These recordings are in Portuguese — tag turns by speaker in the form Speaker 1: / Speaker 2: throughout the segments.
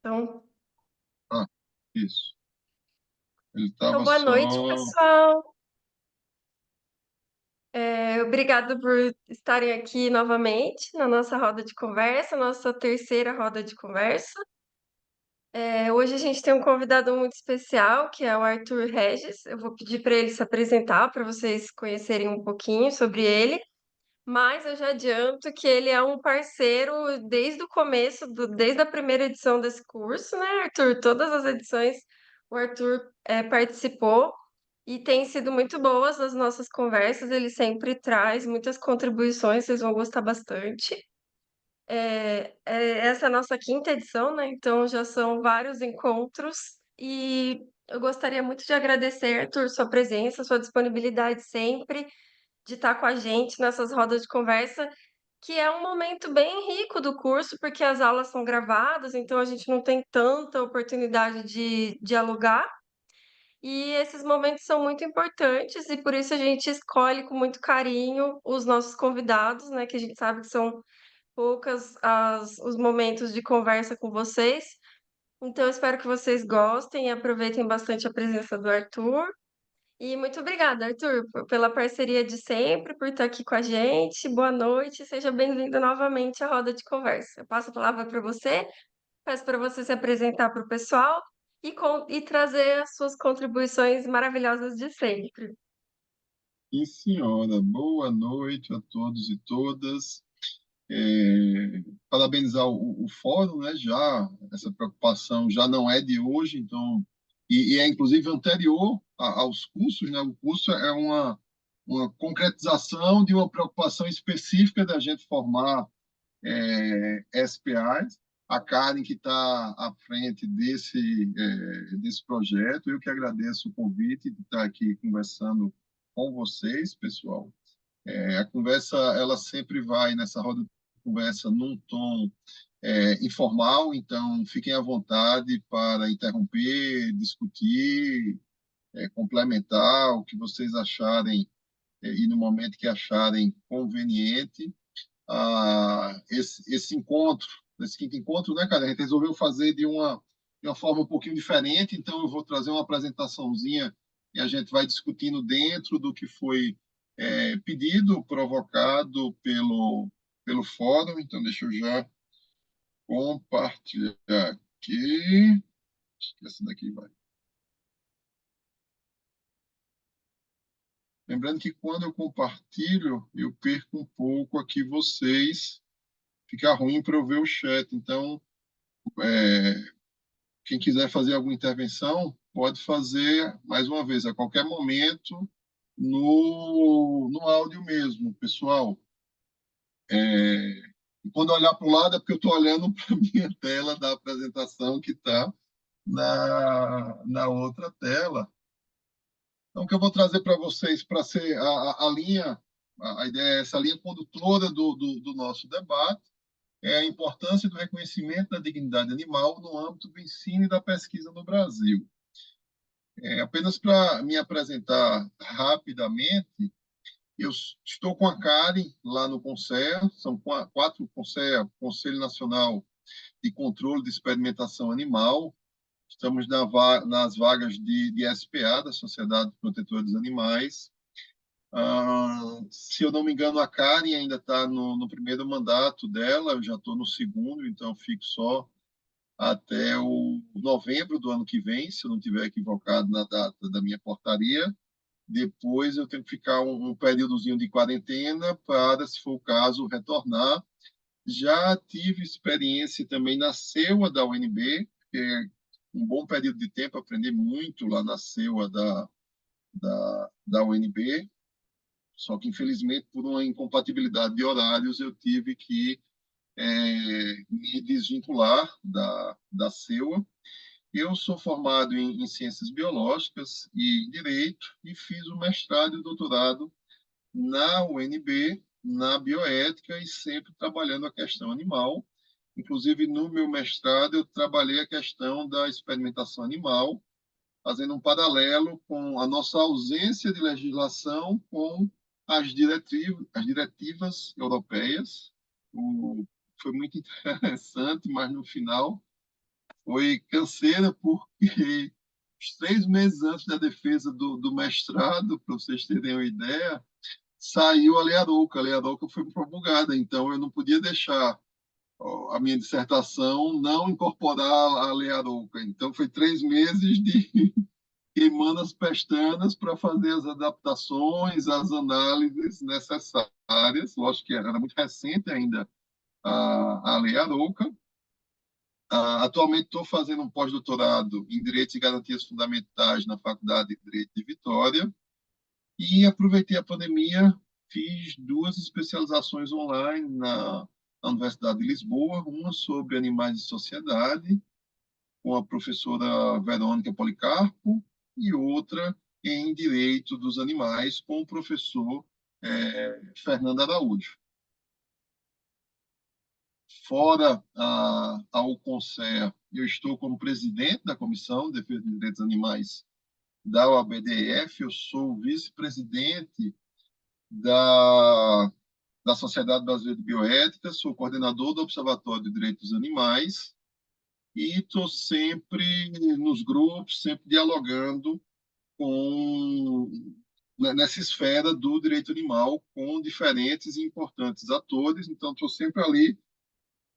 Speaker 1: Então,
Speaker 2: Ah, isso. Ele
Speaker 1: então
Speaker 2: estava
Speaker 1: boa noite,
Speaker 2: só.
Speaker 1: pessoal. Obrigado por estarem aqui novamente na nossa roda de conversa, nossa terceira roda de conversa. Hoje a gente tem um convidado muito especial, que é o Arthur Regis. Eu vou pedir para ele se apresentar, para vocês conhecerem um pouquinho sobre ele. Mas eu já adianto que ele é um parceiro desde o começo, desde a primeira edição desse curso, né, Arthur? Todas as edições o Arthur participou e tem sido muito boas as nossas conversas. Ele sempre traz muitas contribuições, vocês vão gostar bastante. Essa é a nossa quinta edição, né? Então já são vários encontros e eu gostaria muito de agradecer, Arthur, sua presença, sua disponibilidade sempre de estar com a gente nessas rodas de conversa, que é um momento bem rico do curso, porque as aulas são gravadas, então a gente não tem tanta oportunidade de dialogar. E esses momentos são muito importantes e por isso a gente escolhe com muito carinho os nossos convidados, né? Que a gente sabe que são poucas os momentos de conversa com vocês. Então, eu espero que vocês gostem e aproveitem bastante a presença do Arthur. E muito obrigada, Arthur, pela parceria de sempre, por estar aqui com a gente. Boa noite, seja bem-vindo novamente à roda de conversa. Eu passo a palavra para você, peço para você se apresentar para o pessoal e trazer as suas contribuições maravilhosas de sempre.
Speaker 2: Sim, senhora. Boa noite a todos e todas. É, parabenizar o fórum, né? Já essa preocupação já não é de hoje, então e é inclusive anterior aos cursos, né? O curso é uma concretização de uma preocupação específica da gente formar SPAs. A Karen que está à frente desse projeto, eu que agradeço o convite de estar aqui conversando com vocês, pessoal. A conversa, ela sempre vai nessa roda de conversa num tom informal, então fiquem à vontade para interromper, discutir, complementar o que vocês acharem e no momento que acharem conveniente. Esse encontro, esse quinto encontro, né, cara, a gente resolveu fazer de uma forma um pouquinho diferente, então eu vou trazer uma apresentaçãozinha e a gente vai discutindo dentro do que foi pedido, provocado pelo fórum. Então, deixa eu já compartilhar aqui. Essa daqui vai. Lembrando que quando eu compartilho, eu perco um pouco aqui vocês, fica ruim para eu ver o chat. Então, quem quiser fazer alguma intervenção, pode fazer, mais uma vez, a qualquer momento, no áudio mesmo, pessoal. E quando olhar para o lado, é porque eu estou olhando para a minha tela da apresentação que está na outra tela. Então, o que eu vou trazer para vocês, para ser a linha, a ideia é essa linha condutora do nosso debate, é a importância do reconhecimento da dignidade animal no âmbito do ensino e da pesquisa no Brasil. Apenas para me apresentar rapidamente, eu estou com a Karen lá no CONSEA, são quatro CONSEA, Conselho Nacional de Controle de Experimentação Animal. Estamos nas vagas de SPA, da Sociedade Protetora dos Animais. Se eu não me engano, a Karen ainda está no primeiro mandato dela, eu já estou no segundo, então fico só até o novembro do ano que vem, se eu não estiver equivocado na data da minha portaria. Depois eu tenho que ficar um períodozinho de quarentena para, se for o caso, retornar. Já tive experiência também na CEUA da UNB, que é um bom período de tempo, aprendi muito lá na CEUA da UNB, só que, infelizmente, por uma incompatibilidade de horários, eu tive que me desvincular da CEUA. Eu sou formado em Ciências Biológicas e Direito e fiz o mestrado e o doutorado na UNB, na bioética e sempre trabalhando a questão animal. Inclusive, no meu mestrado, eu trabalhei a questão da experimentação animal, fazendo um paralelo com a nossa ausência de legislação com as diretivas europeias. Foi muito interessante, mas no final Foi canseira porque os 3 meses antes da defesa do mestrado, para vocês terem uma ideia, saiu a Lei Arouca. A Lei Arouca foi promulgada, então eu não podia deixar a minha dissertação não incorporar a Lei Arouca. Então foi 3 meses de queimando as pestanas para fazer as adaptações, as análises necessárias. Lógico que era muito recente ainda a Lei Arouca. Atualmente estou fazendo um pós-doutorado em Direitos e Garantias Fundamentais na Faculdade de Direito de Vitória e aproveitei a pandemia, fiz 2 especializações online na Universidade de Lisboa, uma sobre animais de sociedade, com a professora Verônica Policarpo, e outra em Direito dos Animais, com o professor Fernando Araújo. Fora ao CONSEA, eu estou como presidente da Comissão de Defesa dos Direitos dos Animais da OABDF, eu sou vice-presidente da Sociedade Brasileira de Bioética, sou coordenador do Observatório de Direitos dos Animais e estou sempre nos grupos, sempre dialogando nessa esfera do direito animal com diferentes e importantes atores. Então, estou sempre ali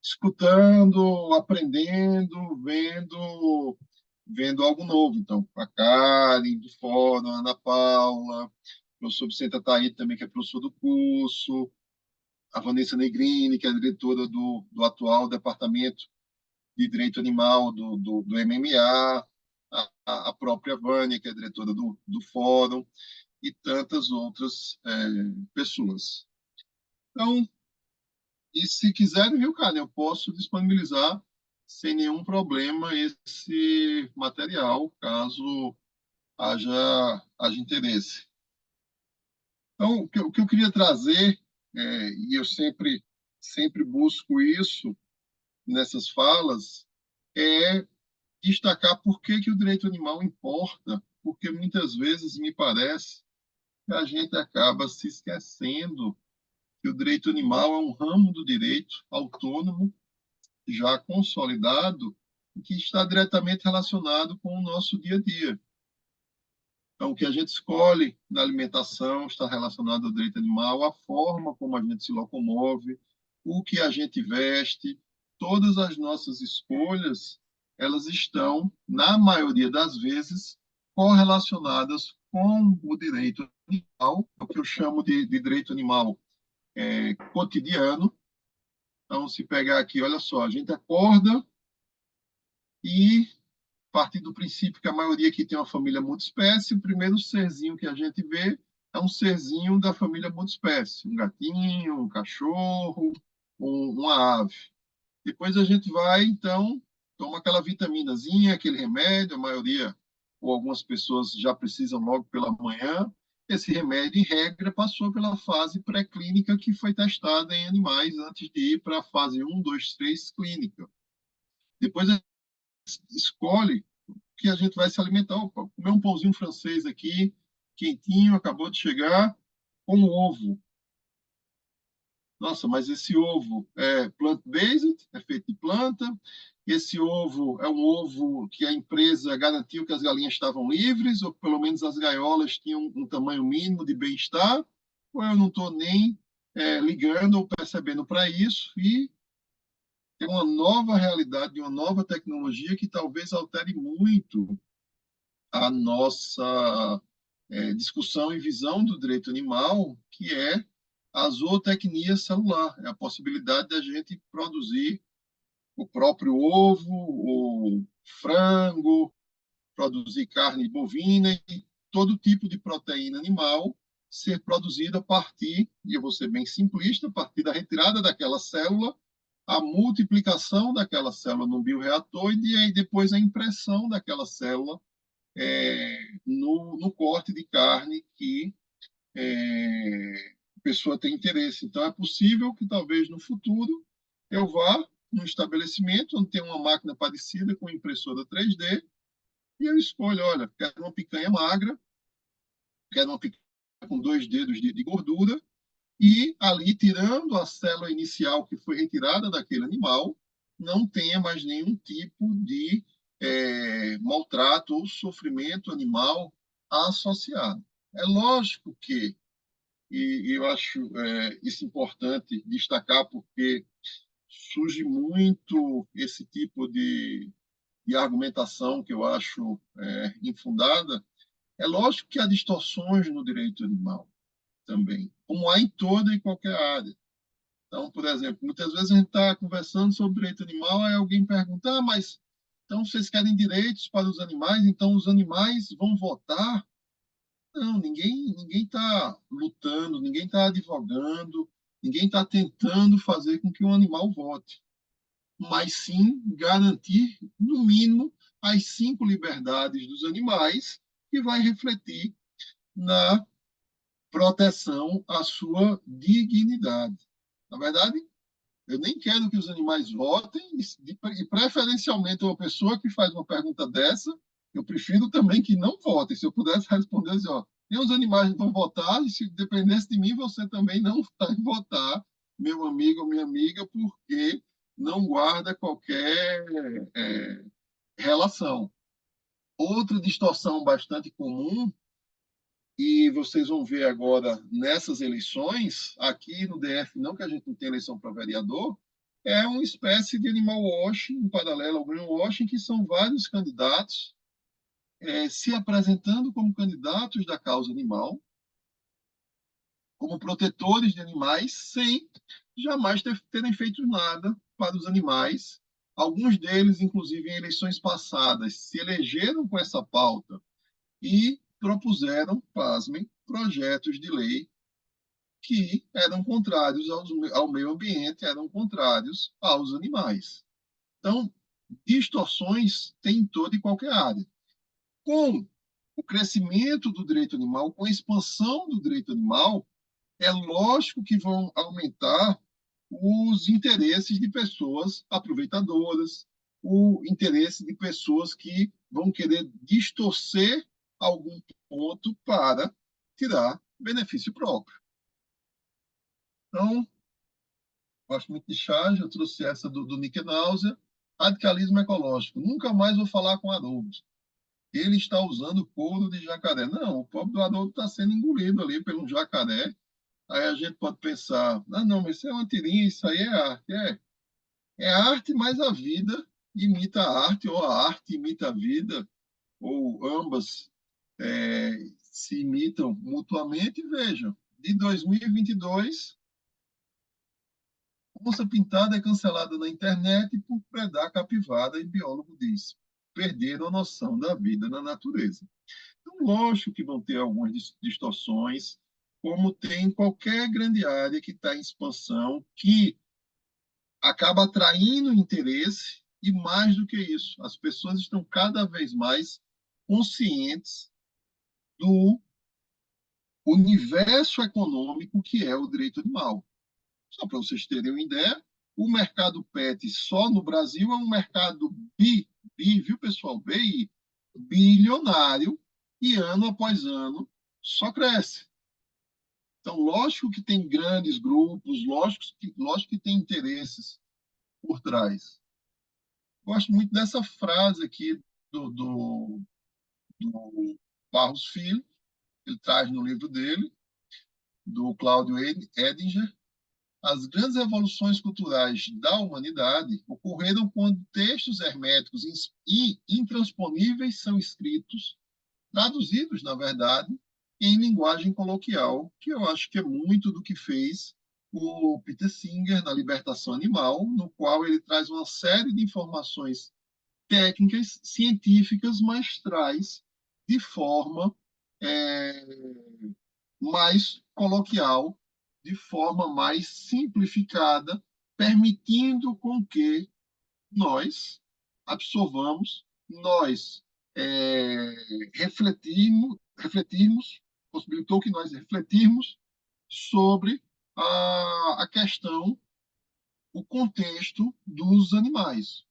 Speaker 2: escutando, aprendendo, vendo algo novo. Então, a Karen, de fora, a Ana Paula, o professor Vicente Ataíde também, que é professor do curso, a Vanessa Negrini, que é diretora do atual Departamento de Direito Animal do MMA, a própria Vânia, que é diretora do Fórum, e tantas outras pessoas. Então, e se quiserem, viu, cara, eu posso disponibilizar sem nenhum problema esse material, caso haja interesse. Então, o que eu queria trazer, e eu sempre busco isso nessas falas, é destacar por que o direito animal importa, porque muitas vezes me parece que a gente acaba se esquecendo que o direito animal é um ramo do direito autônomo, já consolidado, e que está diretamente relacionado com o nosso dia a dia. Então, o que a gente escolhe na alimentação está relacionado ao direito animal, a forma como a gente se locomove, o que a gente veste, todas as nossas escolhas, elas estão, na maioria das vezes, correlacionadas com o direito animal, o que eu chamo de direito animal cotidiano. Então, se pegar aqui, olha só, a gente acorda e partir do princípio que a maioria aqui tem uma família multiespécie, o primeiro serzinho que a gente vê é um serzinho da família multiespécie, um gatinho, um cachorro, uma ave. Depois a gente vai, então, toma aquela vitaminazinha, aquele remédio, a maioria ou algumas pessoas já precisam logo pela manhã. Esse remédio, em regra, passou pela fase pré-clínica que foi testada em animais antes de ir para a fase 1, 2, 3 clínica. Depois a gente escolhe que a gente vai se alimentar. Opa, comer um pãozinho francês aqui, quentinho, acabou de chegar, com ovo. Nossa, mas esse ovo é plant-based, é feito de planta. Esse ovo é um ovo que a empresa garantiu que as galinhas estavam livres, ou pelo menos as gaiolas tinham um tamanho mínimo de bem-estar, ou eu não estou nem ligando ou percebendo para isso, e tem uma nova realidade, uma nova tecnologia que talvez altere muito a nossa discussão e visão do direito animal, que é a zootecnia celular, é a possibilidade da gente produzir o próprio ovo, o frango, produzir carne bovina e todo tipo de proteína animal ser produzida a partir, e eu vou ser bem simplista, a partir da retirada daquela célula, a multiplicação daquela célula no bioreator e aí depois a impressão daquela célula no corte de carne que a pessoa tem interesse. Então, é possível que talvez no futuro eu vá num estabelecimento onde tem uma máquina parecida com impressora 3D e eu escolho, olha, quero uma picanha magra, quero uma picanha com 2 dedos de gordura e ali, tirando a célula inicial que foi retirada daquele animal, não tenha mais nenhum tipo de maltrato ou sofrimento animal associado. É lógico que, e eu acho isso importante destacar, porque surge muito esse tipo de argumentação que eu acho infundada. É lógico que há distorções no direito animal também, como há em toda e qualquer área. Então, por exemplo, muitas vezes a gente está conversando sobre direito animal, aí alguém pergunta, mas então vocês querem direitos para os animais, então os animais vão votar? Não, ninguém está lutando, ninguém está advogando, ninguém está tentando fazer com que um animal vote, mas sim garantir, no mínimo, as 5 liberdades dos animais, que vai refletir na proteção à sua dignidade. Na verdade, eu nem quero que os animais votem, e preferencialmente uma pessoa que faz uma pergunta dessa, eu prefiro também que não vote. Se eu pudesse responder assim, ó, nem os animais vão votar, e se dependesse de mim, você também não vai votar, meu amigo ou minha amiga, porque não guarda qualquer relação. Outra distorção bastante comum, e vocês vão ver agora nessas eleições, aqui no DF, não que a gente não tenha eleição para vereador, é uma espécie de animal washing, em paralelo ao greenwashing, que são vários candidatos se apresentando como candidatos da causa animal, como protetores de animais, sem jamais terem feito nada para os animais. Alguns deles, inclusive, em eleições passadas, se elegeram com essa pauta e propuseram, pasmem, projetos de lei que eram contrários ao meio ambiente, eram contrários aos animais. Então, distorções tem em toda e qualquer área. Com o crescimento do direito animal, com a expansão do direito animal, é lógico que vão aumentar os interesses de pessoas aproveitadoras, o interesse de pessoas que vão querer distorcer algum ponto para tirar benefício próprio. Então, gosto muito de chá, já trouxe essa do Nickenauser. Radicalismo ecológico. Nunca mais vou falar com Haroldo. Ele está usando couro de jacaré. Não, o pobre do Haroldo está sendo engolido ali pelo jacaré. Aí a gente pode pensar, não, mas isso é uma tirinha, isso aí é arte. É arte, mas a vida imita a arte, ou a arte imita a vida, ou ambas se imitam mutuamente. E vejam, de 2022, onça pintada é cancelada na internet por predar capivara e biólogo diz, perderam a noção da vida na natureza. Então, lógico que vão ter algumas distorções, como tem em qualquer grande área que está em expansão, que acaba atraindo interesse, e mais do que isso, as pessoas estão cada vez mais conscientes do universo econômico que é o direito animal. Só para vocês terem uma ideia, o mercado pet só no Brasil é um mercado viu pessoal? Bilionário, e ano após ano só cresce. Então, lógico que tem grandes grupos, lógico que tem interesses por trás. Gosto muito dessa frase aqui do Barros Filho, ele traz no livro dele, do Cláudio Edinger. As grandes revoluções culturais da humanidade ocorreram quando textos herméticos e intransponíveis são escritos, traduzidos, na verdade, em linguagem coloquial, que eu acho que é muito do que fez o Peter Singer na Libertação Animal, no qual ele traz uma série de informações técnicas, científicas, mas traz de forma é, mais coloquial, de forma mais simplificada, permitindo com que nós absorvamos, nós refletirmos, possibilitou que nós refletirmos sobre a questão, o contexto dos animais.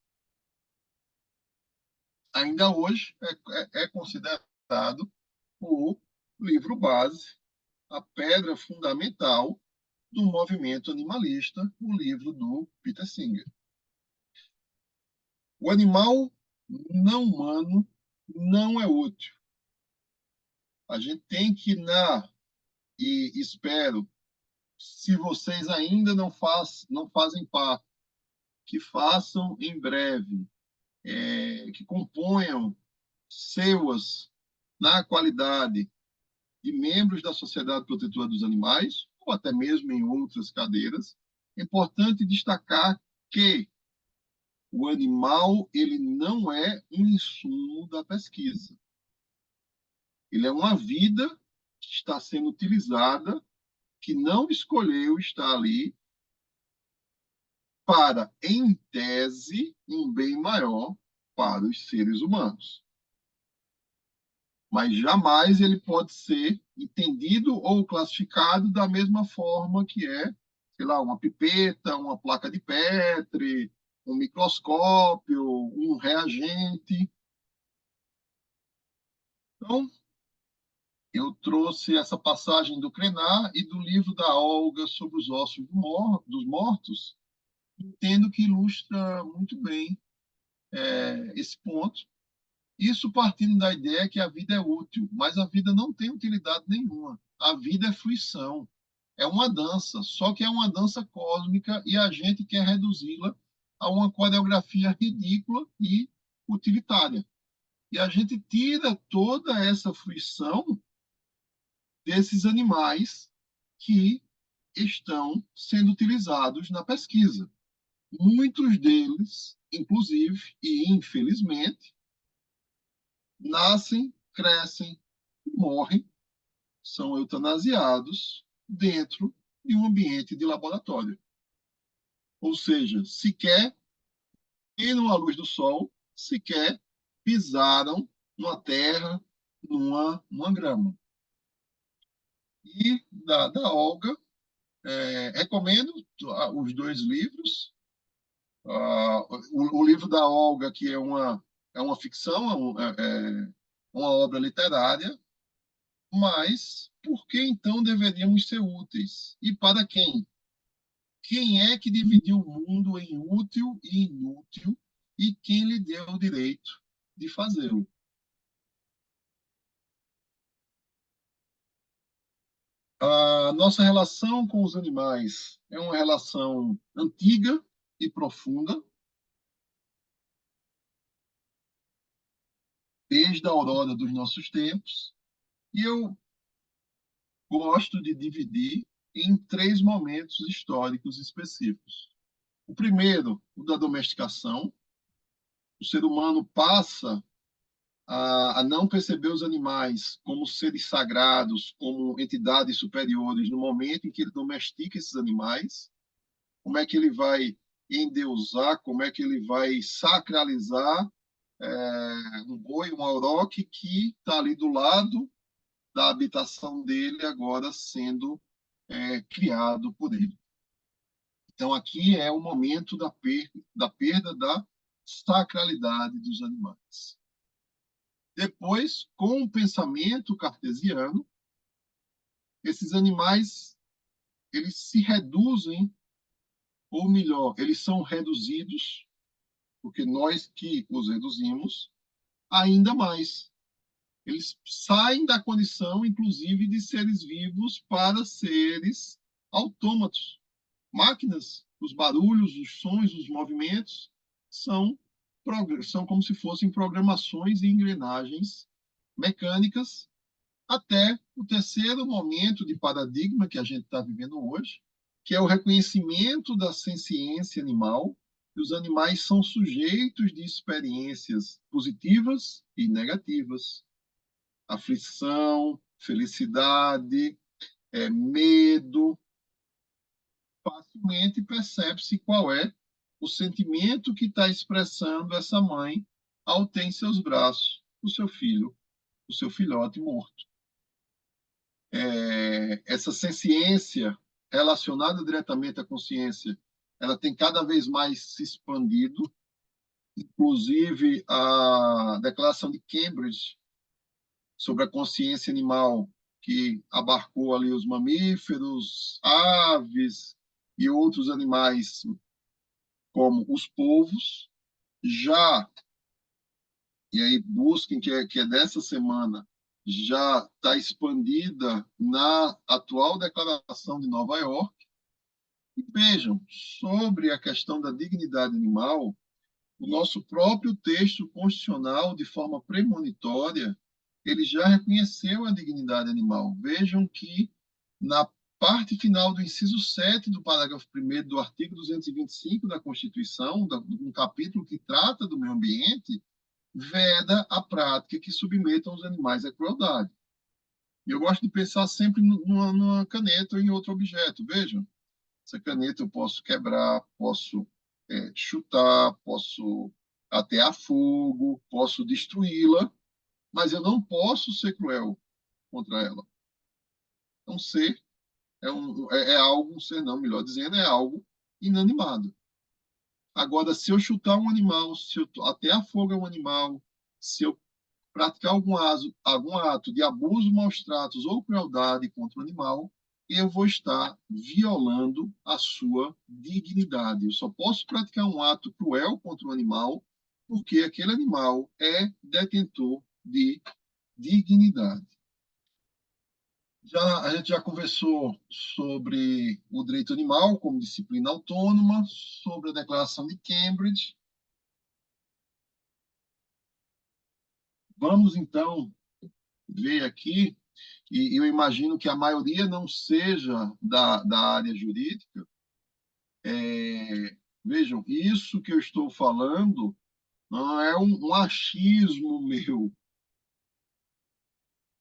Speaker 2: Ainda hoje é considerado o livro base, a pedra fundamental do movimento animalista, o livro do Peter Singer. O animal não humano não é útil. A gente tem que, e espero, se vocês ainda não fazem parte, que façam em breve, que componham SEUAs na qualidade de membros da Sociedade Protetora dos Animais, ou até mesmo em outras cadeiras. É importante destacar que o animal ele não é um insumo da pesquisa. Ele é uma vida que está sendo utilizada, que não escolheu estar ali para, em tese, um bem maior para os seres humanos. Mas jamais ele pode ser entendido ou classificado da mesma forma que sei lá, uma pipeta, uma placa de Petri, um microscópio, um reagente. Então, eu trouxe essa passagem do Krenar e do livro da Olga sobre os ossos dos mortos, entendo que ilustra muito bem esse ponto. Isso partindo da ideia que a vida é útil, mas a vida não tem utilidade nenhuma. A vida é fruição, é uma dança, só que é uma dança cósmica e a gente quer reduzi-la a uma coreografia ridícula e utilitária. E a gente tira toda essa fruição desses animais que estão sendo utilizados na pesquisa. Muitos deles, inclusive, e infelizmente, nascem, crescem, morrem, são eutanasiados dentro de um ambiente de laboratório. Ou seja, sequer viram a luz do sol, sequer pisaram numa terra, numa grama. E da Olga, recomendo os dois livros. O livro da Olga, que é uma ficção, uma obra literária, mas por que então deveríamos ser úteis? E para quem? Quem é que dividiu o mundo em útil e inútil e quem lhe deu o direito de fazê-lo? A nossa relação com os animais é uma relação antiga e profunda, desde a aurora dos nossos tempos, e eu gosto de dividir em três momentos históricos específicos. O primeiro, o da domesticação. O ser humano passa a não perceber os animais como seres sagrados, como entidades superiores, no momento em que ele domestica esses animais. Como é que ele vai endeusar, como é que ele vai sacralizar um boi, um auroque que está ali do lado da habitação dele, agora sendo criado por ele. Então, aqui é o momento da perda da sacralidade dos animais. Depois, com o pensamento cartesiano, esses animais eles se reduzem, ou melhor, eles são reduzidos, porque nós que os reduzimos, ainda mais. Eles saem da condição, inclusive, de seres vivos para seres autômatos. Máquinas, os barulhos, os sons, os movimentos são, são como se fossem programações e engrenagens mecânicas até o terceiro momento de paradigma que a gente está vivendo hoje, que é o reconhecimento da senciência animal. E os animais são sujeitos de experiências positivas e negativas, aflição, felicidade, medo. Facilmente percebe-se qual é o sentimento que está expressando essa mãe ao ter em seus braços o seu filho, o seu filhote morto. Essa senciência relacionada diretamente à consciência, ela tem cada vez mais se expandido, inclusive a Declaração de Cambridge sobre a consciência animal, que abarcou ali os mamíferos, aves e outros animais, como os polvos, já, e aí busquem que é dessa semana, já está expandida na atual Declaração de Nova York. E vejam, sobre a questão da dignidade animal, o nosso próprio texto constitucional, de forma premonitória, ele já reconheceu a dignidade animal. Vejam que na parte final do inciso 7 do parágrafo 1º do artigo 225 da Constituição, um capítulo que trata do meio ambiente, veda a prática que submetam os animais à crueldade. E eu gosto de pensar sempre numa caneta ou em outro objeto. Vejam, essa caneta eu posso quebrar, posso chutar, posso atear fogo, posso destruí-la, mas eu não posso ser cruel contra ela. Então, ser é algo, ser não, melhor dizendo, é algo inanimado. Agora, se eu chutar um animal, se eu atear fogo a um animal, se eu praticar algum ato de abuso, maus tratos ou crueldade contra o animal, eu vou estar violando a sua dignidade. Eu só posso praticar um ato cruel contra o animal porque aquele animal é detentor de dignidade. A gente já conversou sobre o direito animal como disciplina autônoma, sobre a Declaração de Cambridge. Vamos, então, ver aqui, e eu imagino que a maioria não seja da área jurídica. Vejam, isso que eu estou falando não é um achismo meu.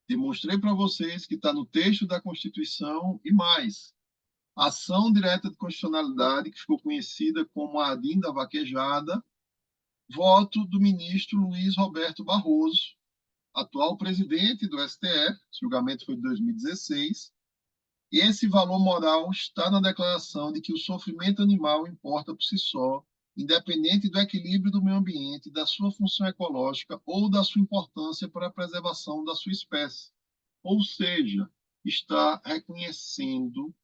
Speaker 2: Demonstrei para vocês que está no texto da Constituição e mais. Ação direta de constitucionalidade, que ficou conhecida como a ADIM da vaquejada, voto do ministro Luiz Roberto Barroso, atual presidente do STF, o julgamento foi de 2016, e esse valor moral está na declaração de que o sofrimento animal importa por si só, independente do equilíbrio do meio ambiente, da sua função ecológica ou da sua importância para a preservação da sua espécie. Ou seja, está reconhecendo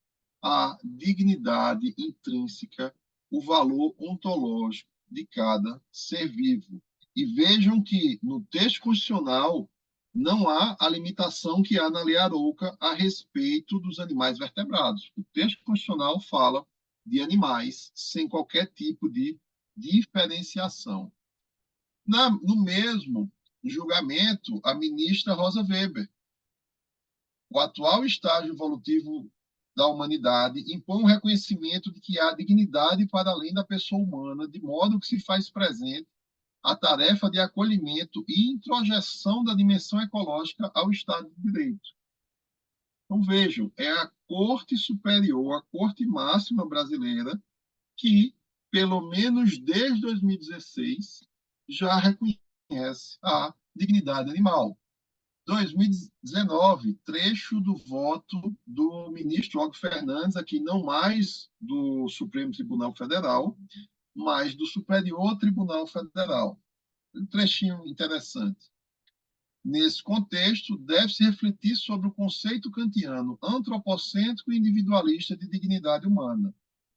Speaker 2: a dignidade intrínseca, o valor ontológico de cada ser vivo. E vejam que no texto constitucional não há a limitação que há na Lei Arouca a respeito dos animais vertebrados. O texto constitucional fala de animais sem qualquer tipo de diferenciação. No mesmo julgamento, a ministra Rosa Weber, o atual estágio evolutivo da humanidade impõe um reconhecimento de que há dignidade para além da pessoa humana, de modo que se faz presente a tarefa de acolhimento e introjeção da dimensão ecológica ao Estado de Direito. Então, vejam, é a Corte Superior, a Corte Máxima Brasileira, que, pelo menos desde 2016, já reconhece a dignidade animal. 2019, trecho do voto do ministro Og Fernandes, aqui não mais do Supremo Tribunal Federal, mas do Superior Tribunal Federal. Um trechinho interessante. Nesse contexto, deve-se refletir sobre o conceito kantiano antropocêntrico e individualista de dignidade humana,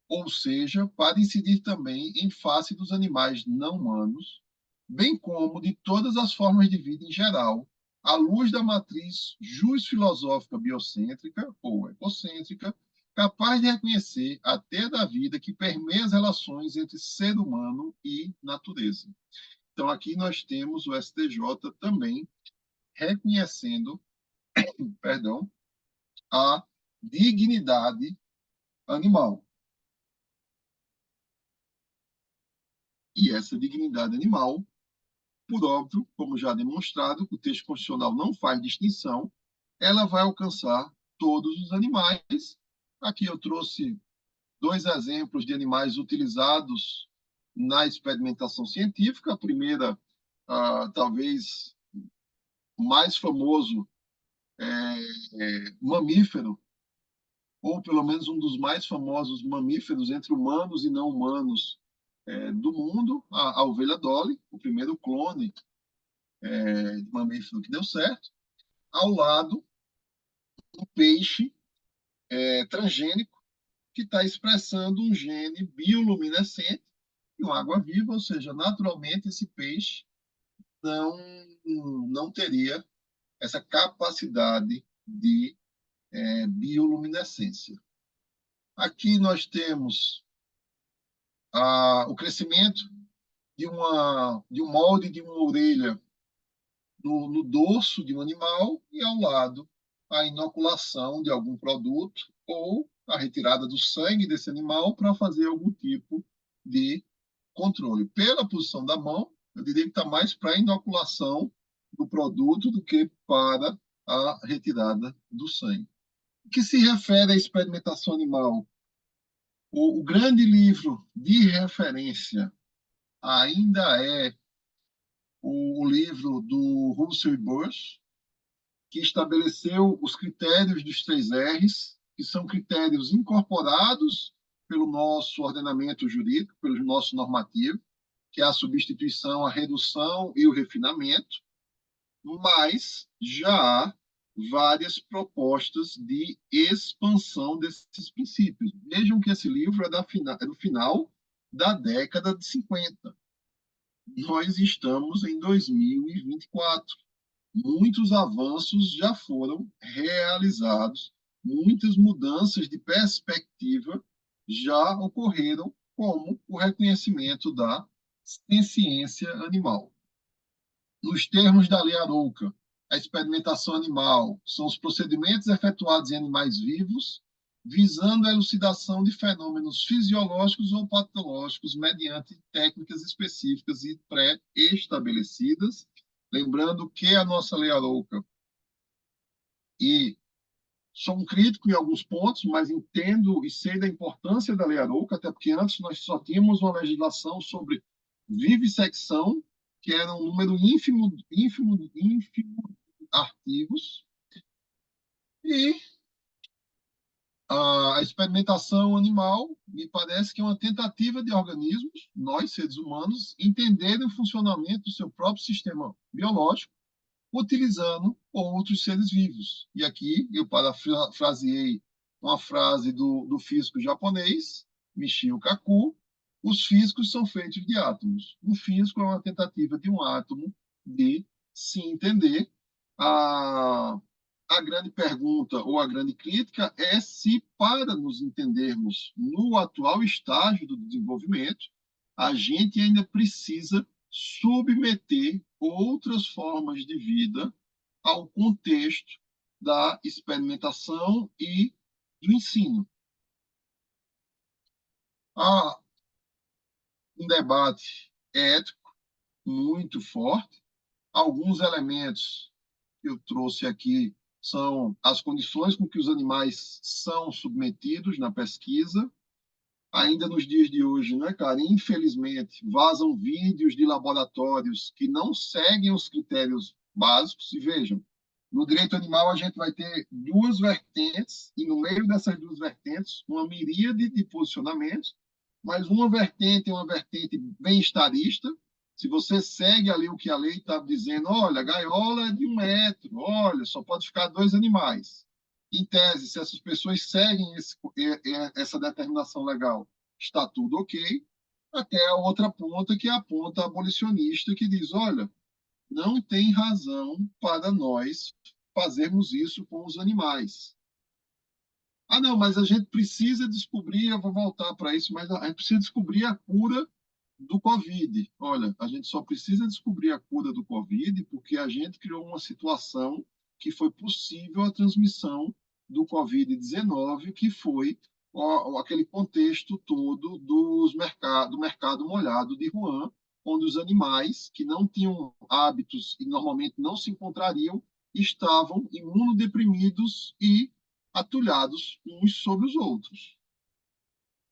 Speaker 2: ou seja, para incidir também em face dos animais não humanos, bem como de todas as formas de vida em geral, à luz da matriz jus-filosófica biocêntrica ou ecocêntrica, capaz de reconhecer a teia da vida que permeia as relações entre ser humano e natureza. Então, aqui nós temos o STJ também reconhecendo, perdão, a dignidade animal. E essa dignidade animal, por óbvio, como já demonstrado, que o texto constitucional não faz distinção, ela vai alcançar todos os animais. Aqui eu trouxe 2 exemplos de animais utilizados na experimentação científica. A primeira, talvez mais famoso, mamífero, ou pelo menos um dos mais famosos mamíferos entre humanos e não humanos do mundo, a ovelha Dolly, o primeiro clone de mamífero que deu certo. Ao lado, um peixe transgênico que está expressando um gene bioluminescente, em uma água viva, ou seja, naturalmente esse peixe não, não teria essa capacidade de bioluminescência. Aqui nós temos o crescimento de um molde de uma orelha no dorso de um animal e, ao lado, a inoculação de algum produto ou a retirada do sangue desse animal para fazer algum tipo de controle. Pela posição da mão, eu diria que está mais para a inoculação do produto do que para a retirada do sangue. O que se refere à experimentação animal, o grande livro de referência ainda é o livro do Russell Bush, que estabeleceu os critérios dos 3 Rs, que são critérios incorporados pelo nosso ordenamento jurídico, pelo nosso normativo, que é a substituição, a redução e o refinamento, mas já há várias propostas de expansão desses princípios. Vejam que esse livro é do final da década de 50. Nós estamos em 2024. Muitos avanços já foram realizados, muitas mudanças de perspectiva já ocorreram, como o reconhecimento da ciência animal. Nos termos da Lei Arouca, a experimentação animal são os procedimentos efetuados em animais vivos, visando a elucidação de fenômenos fisiológicos ou patológicos mediante técnicas específicas e pré-estabelecidas. Lembrando que a nossa Lei Arouca, e sou um crítico em alguns pontos, mas entendo e sei da importância da Lei Arouca, até porque antes nós só tínhamos uma legislação sobre vivissecção, que era um número ínfimo de artigos, e a experimentação animal me parece que é uma tentativa de organismos, nós, seres humanos, entenderem o funcionamento do seu próprio sistema biológico, utilizando outros seres vivos. E aqui eu parafraseei uma frase do físico japonês, Michio Kaku: os físicos são feitos de átomos. O físico é uma tentativa de um átomo de se entender. A grande pergunta ou a grande crítica é se, para nos entendermos no atual estágio do desenvolvimento, a gente ainda precisa submeter outras formas de vida ao contexto da experimentação e do ensino. Há um debate ético muito forte. Alguns elementos que eu trouxe aqui são as condições com que os animais são submetidos na pesquisa. Ainda nos dias de hoje, né, cara? Infelizmente, vazam vídeos de laboratórios que não seguem os critérios básicos. E vejam, no direito animal a gente vai ter 2 vertentes, e no meio dessas 2 vertentes, uma miríade de posicionamentos, mas uma vertente é uma vertente bem-estarista. Se você segue ali o que a lei está dizendo, olha, a gaiola é de 1 metro, olha, só pode ficar 2 animais. Em tese, se essas pessoas seguem essa determinação legal, está tudo ok, até a outra ponta, que é a ponta abolicionista, que diz, olha, não tem razão para nós fazermos isso com os animais. Ah, não, mas a gente precisa descobrir, eu vou voltar para isso, mas a gente precisa descobrir a cura do Covid. Olha, a gente só precisa descobrir a cura do Covid porque a gente criou uma situação que foi possível a transmissão do Covid-19, que foi aquele contexto todo do mercado molhado de Wuhan, onde os animais que não tinham hábitos e normalmente não se encontrariam estavam imunodeprimidos e atulhados uns sobre os outros.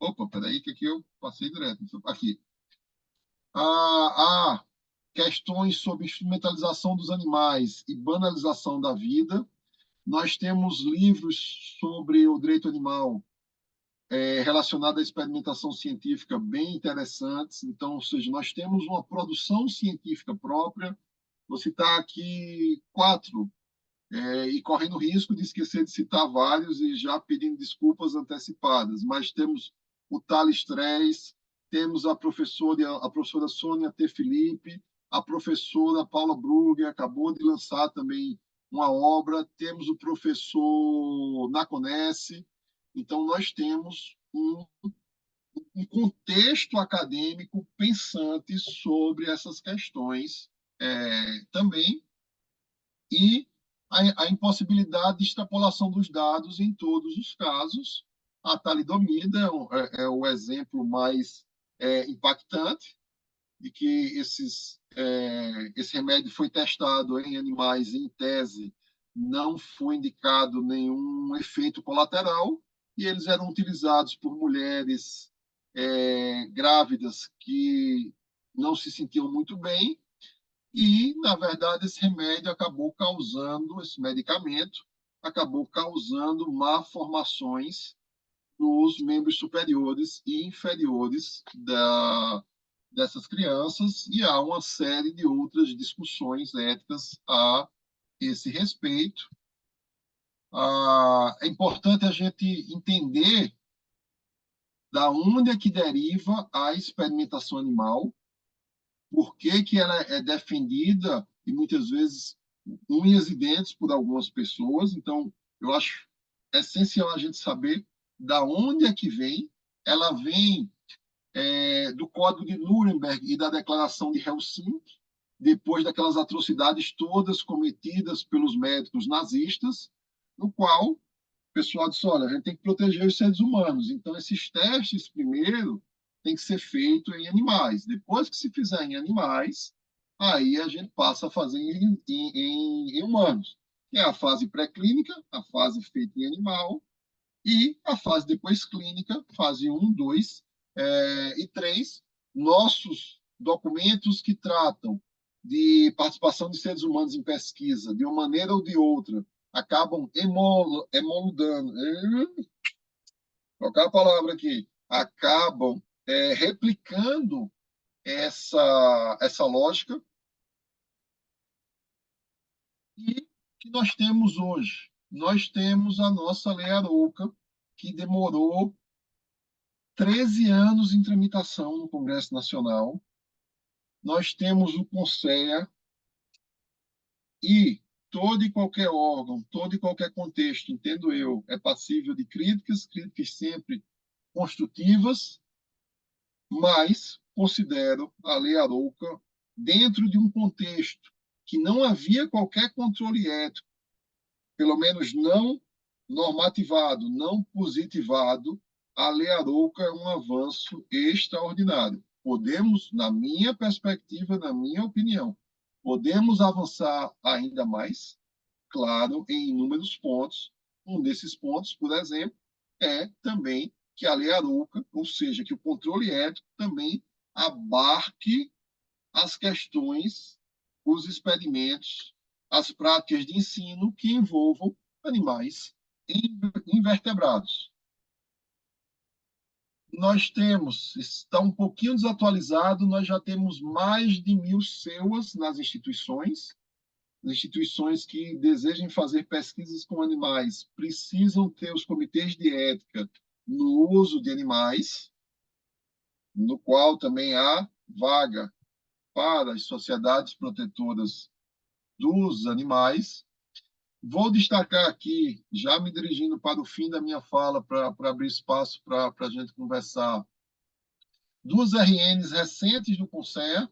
Speaker 2: Opa, peraí, que aqui eu passei direto. Aqui. Há questões sobre instrumentalização dos animais e banalização da vida. Nós temos livros sobre o direito animal relacionado à experimentação científica bem interessantes. Então, ou seja, nós temos uma produção científica própria. Vou citar aqui 4, e correndo risco de esquecer de citar vários e já pedindo desculpas antecipadas. Mas temos o Tales 3, temos a professora Sônia T. Felipe, a professora Paula Brugger acabou de lançar também uma obra, temos o professor Naconesse. Então, nós temos um contexto acadêmico pensante sobre essas questões também, e a impossibilidade de extrapolação dos dados em todos os casos. A talidomida é o exemplo mais impactante de que esse remédio foi testado em animais e, em tese, não foi indicado nenhum efeito colateral, e eles eram utilizados por mulheres grávidas que não se sentiam muito bem, e, na verdade, esse medicamento acabou causando malformações nos membros superiores e inferiores dessas crianças, e há uma série de outras discussões éticas a esse respeito. É importante a gente entender da onde é que deriva a experimentação animal, por que que ela é defendida e muitas vezes unhas e dentes por algumas pessoas. Então, eu acho essencial a gente saber da onde é que vem. Ela vem do Código de Nuremberg e da Declaração de Helsinki, depois daquelas atrocidades todas cometidas pelos médicos nazistas, no qual o pessoal disse: olha, a gente tem que proteger os seres humanos. Então, esses testes, primeiro, tem que ser feito em animais. Depois que se fizer em animais, aí a gente passa a fazer em humanos, que é a fase pré-clínica, a fase feita em animal, e a fase depois clínica, fase 1, 2 e 3. Nossos documentos que tratam de participação de seres humanos em pesquisa, de uma maneira ou de outra, acabam emoludando, trocar a palavra aqui, acabam replicando essa lógica. E que nós temos hoje? Nós temos a nossa Lei Arouca, que demorou 13 anos em tramitação no Congresso Nacional. Nós temos o CONSEA, e todo e qualquer órgão, todo e qualquer contexto, entendo eu, é passível de críticas sempre construtivas, mas considero a Lei Arouca, dentro de um contexto que não havia qualquer controle ético, pelo menos não normativado, não positivado, a Lei Arouca é um avanço extraordinário. Podemos, na minha perspectiva, na minha opinião, podemos avançar ainda mais, claro, em inúmeros pontos. Um desses pontos, por exemplo, é também que a Lei Arouca, ou seja, que o controle ético também abarque as questões, os experimentos, as práticas de ensino que envolvam animais invertebrados. Nós temos, está um pouquinho desatualizado, nós já temos mais de 1.000 SEUAs nas instituições que desejem fazer pesquisas com animais precisam ter os comitês de ética no uso de animais, no qual também há vaga para as sociedades protetoras dos animais. Vou destacar aqui, já me dirigindo para o fim da minha fala, para abrir espaço para a gente conversar, duas RNs recentes do CONSEA.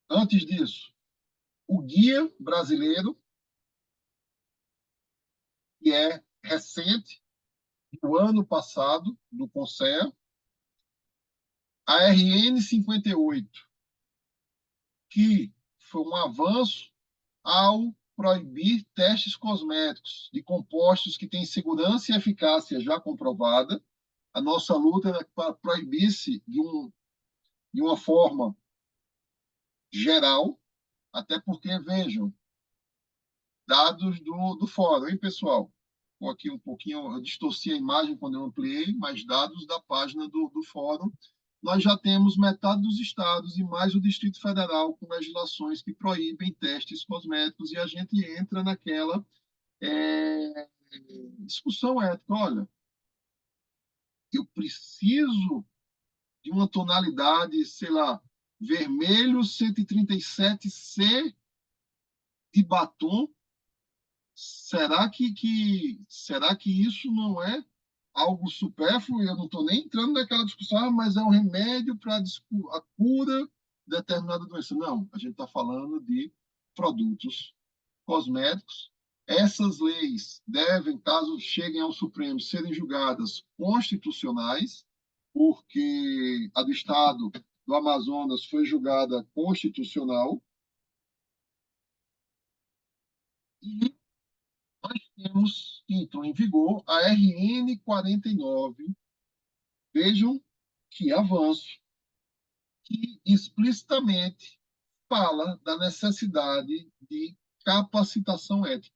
Speaker 2: Antes disso, o Guia Brasileiro, que é recente, do ano passado, do CONSEA. A RN 58, que foi um avanço ao proibir testes cosméticos de compostos que têm segurança e eficácia já comprovada. A nossa luta era para proibir-se de uma forma geral, até porque, vejam, dados do fórum, hein, pessoal? Vou aqui um pouquinho, eu distorci a imagem quando eu ampliei, mas dados da página do fórum, nós já temos metade dos estados e mais o Distrito Federal com legislações que proíbem testes cosméticos, e a gente entra naquela discussão ética. Olha, eu preciso de uma tonalidade, sei lá, vermelho 137C de batom. Será que isso não é algo supérfluo? Eu não estou nem entrando naquela discussão, mas é um remédio para a cura de determinada doença. Não, a gente está falando de produtos cosméticos. Essas leis devem, caso cheguem ao Supremo, serem julgadas constitucionais, porque a do Estado do Amazonas foi julgada constitucional, e nós temos que entrou em vigor a RN 49. Vejam que avanço, que explicitamente fala da necessidade de capacitação ética.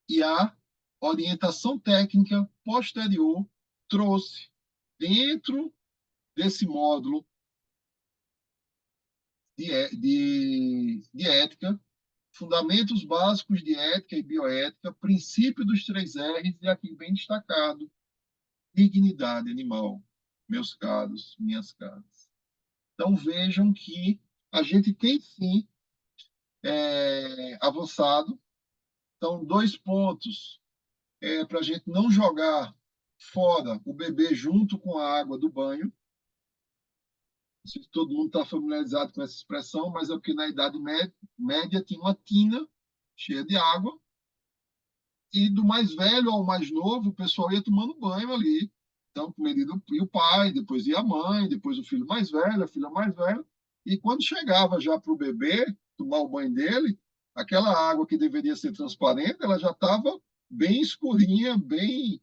Speaker 2: E a orientação técnica posterior trouxe, dentro desse módulo de ética, fundamentos básicos de ética e bioética, princípio dos 3 R's, e aqui bem destacado, dignidade animal, meus caros, minhas caras. Então vejam que a gente tem sim avançado. Então, 2 pontos para a gente não jogar fora o bebê junto com a água do banho. Não sei se todo mundo está familiarizado com essa expressão, mas é porque na Idade Média tinha uma tina cheia de água, e do mais velho ao mais novo, o pessoal ia tomando banho ali. Então, primeiro ia o pai, depois ia a mãe, depois o filho mais velho, a filha mais velha. E quando chegava já para o bebê tomar o banho dele, aquela água que deveria ser transparente, ela já estava bem escurinha, bem,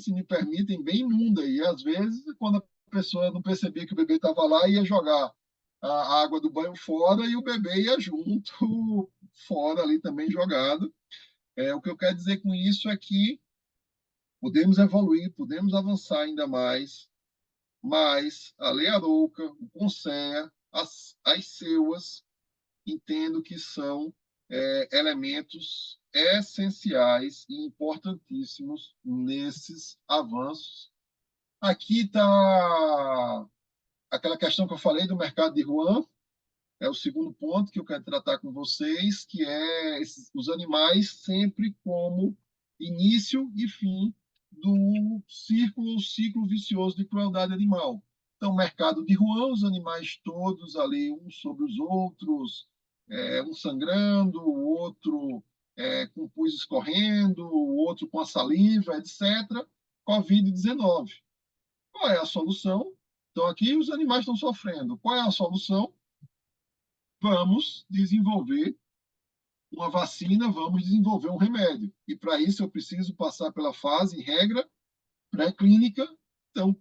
Speaker 2: se me permitem, bem imunda. E às vezes, quando a pessoa não percebia que o bebê estava lá, ia jogar a água do banho fora e o bebê ia junto, fora ali também jogado. O que eu quero dizer com isso é que podemos evoluir, podemos avançar ainda mais, mas a Lei Arouca, o CONSEA, as CEUAS, entendo que são elementos essenciais e importantíssimos nesses avanços. Aqui está aquela questão que eu falei do mercado de Wuhan, é o segundo ponto que eu quero tratar com vocês, que é os animais sempre como início e fim do ciclo vicioso de crueldade animal. Então, mercado de Wuhan, os animais todos ali, uns sobre os outros, um sangrando, o outro com o pus escorrendo, o outro com a saliva, etc. Covid-19. Qual é a solução? Então, aqui os animais estão sofrendo. Qual é a solução? Vamos desenvolver uma vacina, vamos desenvolver um remédio. E para isso eu preciso passar pela fase, em regra, pré-clínica. Então,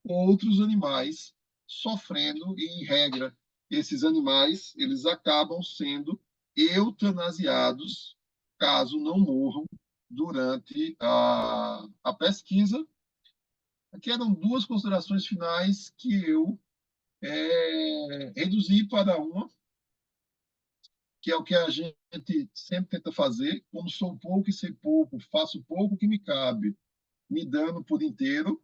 Speaker 2: outros animais sofrendo, e em regra, esses animais, eles acabam sendo eutanasiados caso não morram durante a pesquisa. Aqui eram 2 considerações finais que eu reduzi para uma, que é o que a gente sempre tenta fazer. Como sou pouco e sei pouco, faço pouco que me cabe, me dando por inteiro.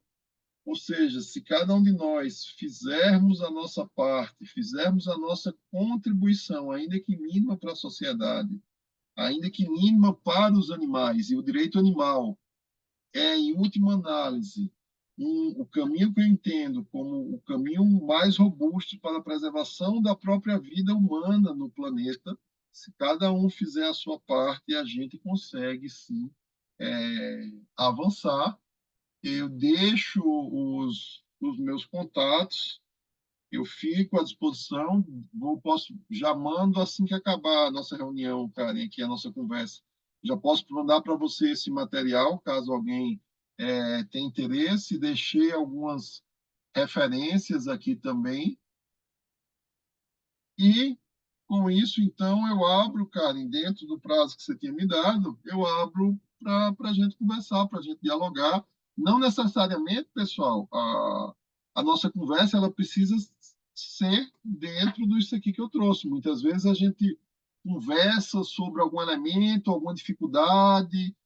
Speaker 2: Ou seja, se cada um de nós fizermos a nossa parte, fizermos a nossa contribuição, ainda que mínima para a sociedade, ainda que mínima para os animais, e o direito animal é, em última análise, o caminho que eu entendo como o caminho mais robusto para a preservação da própria vida humana no planeta. Se cada um fizer a sua parte, a gente consegue, sim, avançar. Eu deixo os meus contatos, eu fico à disposição, já mando assim que acabar a nossa reunião, Karen, aqui a nossa conversa. Já posso mandar para você esse material, caso alguém tenha interesse. Deixei algumas referências aqui também. E, com isso, então, eu abro, Karen, dentro do prazo que você tinha me dado, eu abro para a gente conversar, para a gente dialogar. Não necessariamente, pessoal, a nossa conversa ela precisa ser dentro disso aqui que eu trouxe. Muitas vezes a gente conversa sobre algum elemento, alguma dificuldade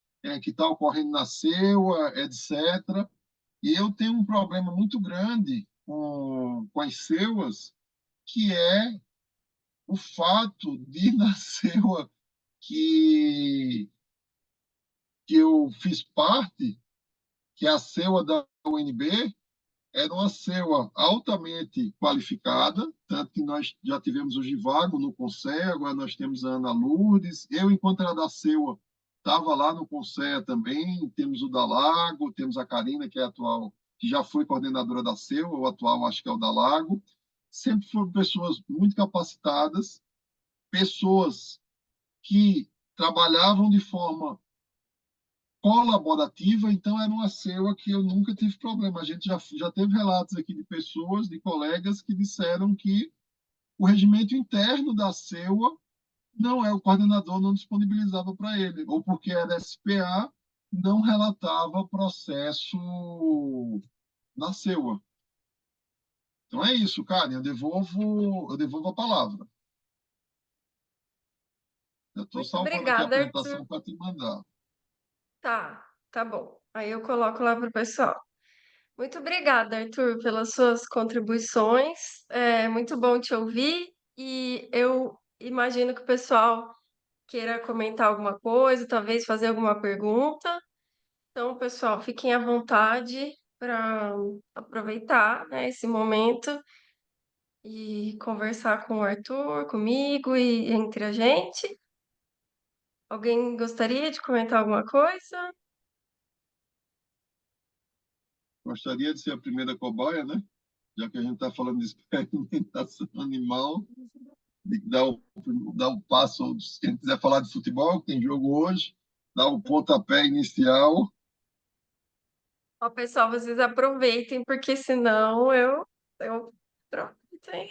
Speaker 2: que está ocorrendo na CEUA, etc. E eu tenho um problema muito grande com as CEUAs, que é o fato de na CEUA que, que eu fiz parte, que é a CEUA da UNB, era uma CEUA altamente qualificada, tanto que nós já tivemos o Givago no Conselho, agora nós temos a Ana Lourdes. Eu, enquanto era da CEUA, estava lá no Conselho também. Temos o Dalago, temos a Karina, que é a atual, que já foi coordenadora da CEUA, o atual acho que é o Dalago. Sempre foram pessoas muito capacitadas, pessoas que trabalhavam de forma colaborativa, então era uma CEUA que eu nunca tive problema. A gente já teve relatos aqui de pessoas, de colegas, que disseram que o regimento interno da CEUA não é o coordenador, não disponibilizava para ele, ou porque era SPA, não relatava processo na CEUA. Então é isso, cara, eu devolvo a palavra. Eu estou
Speaker 1: Muito
Speaker 2: salvando aqui a
Speaker 1: obrigada, Arthur.
Speaker 2: apresentação para te mandar.
Speaker 1: Tá bom. Aí eu coloco lá pro pessoal. Muito obrigada, Arthur, pelas suas contribuições. É muito bom te ouvir e eu imagino que o pessoal queira comentar alguma coisa, talvez fazer alguma pergunta. Então, pessoal, fiquem à vontade para aproveitar, né, esse momento e conversar com o Arthur, comigo e entre a gente. Alguém gostaria de comentar alguma coisa?
Speaker 2: Gostaria de ser a primeira cobaia, né? Já que a gente está falando de experimentação animal, de dar o passo. Se a gente quiser falar de futebol, que tem jogo hoje, dar o pontapé inicial.
Speaker 1: Ó, pessoal, vocês aproveitem, porque senão eu pronto, hein?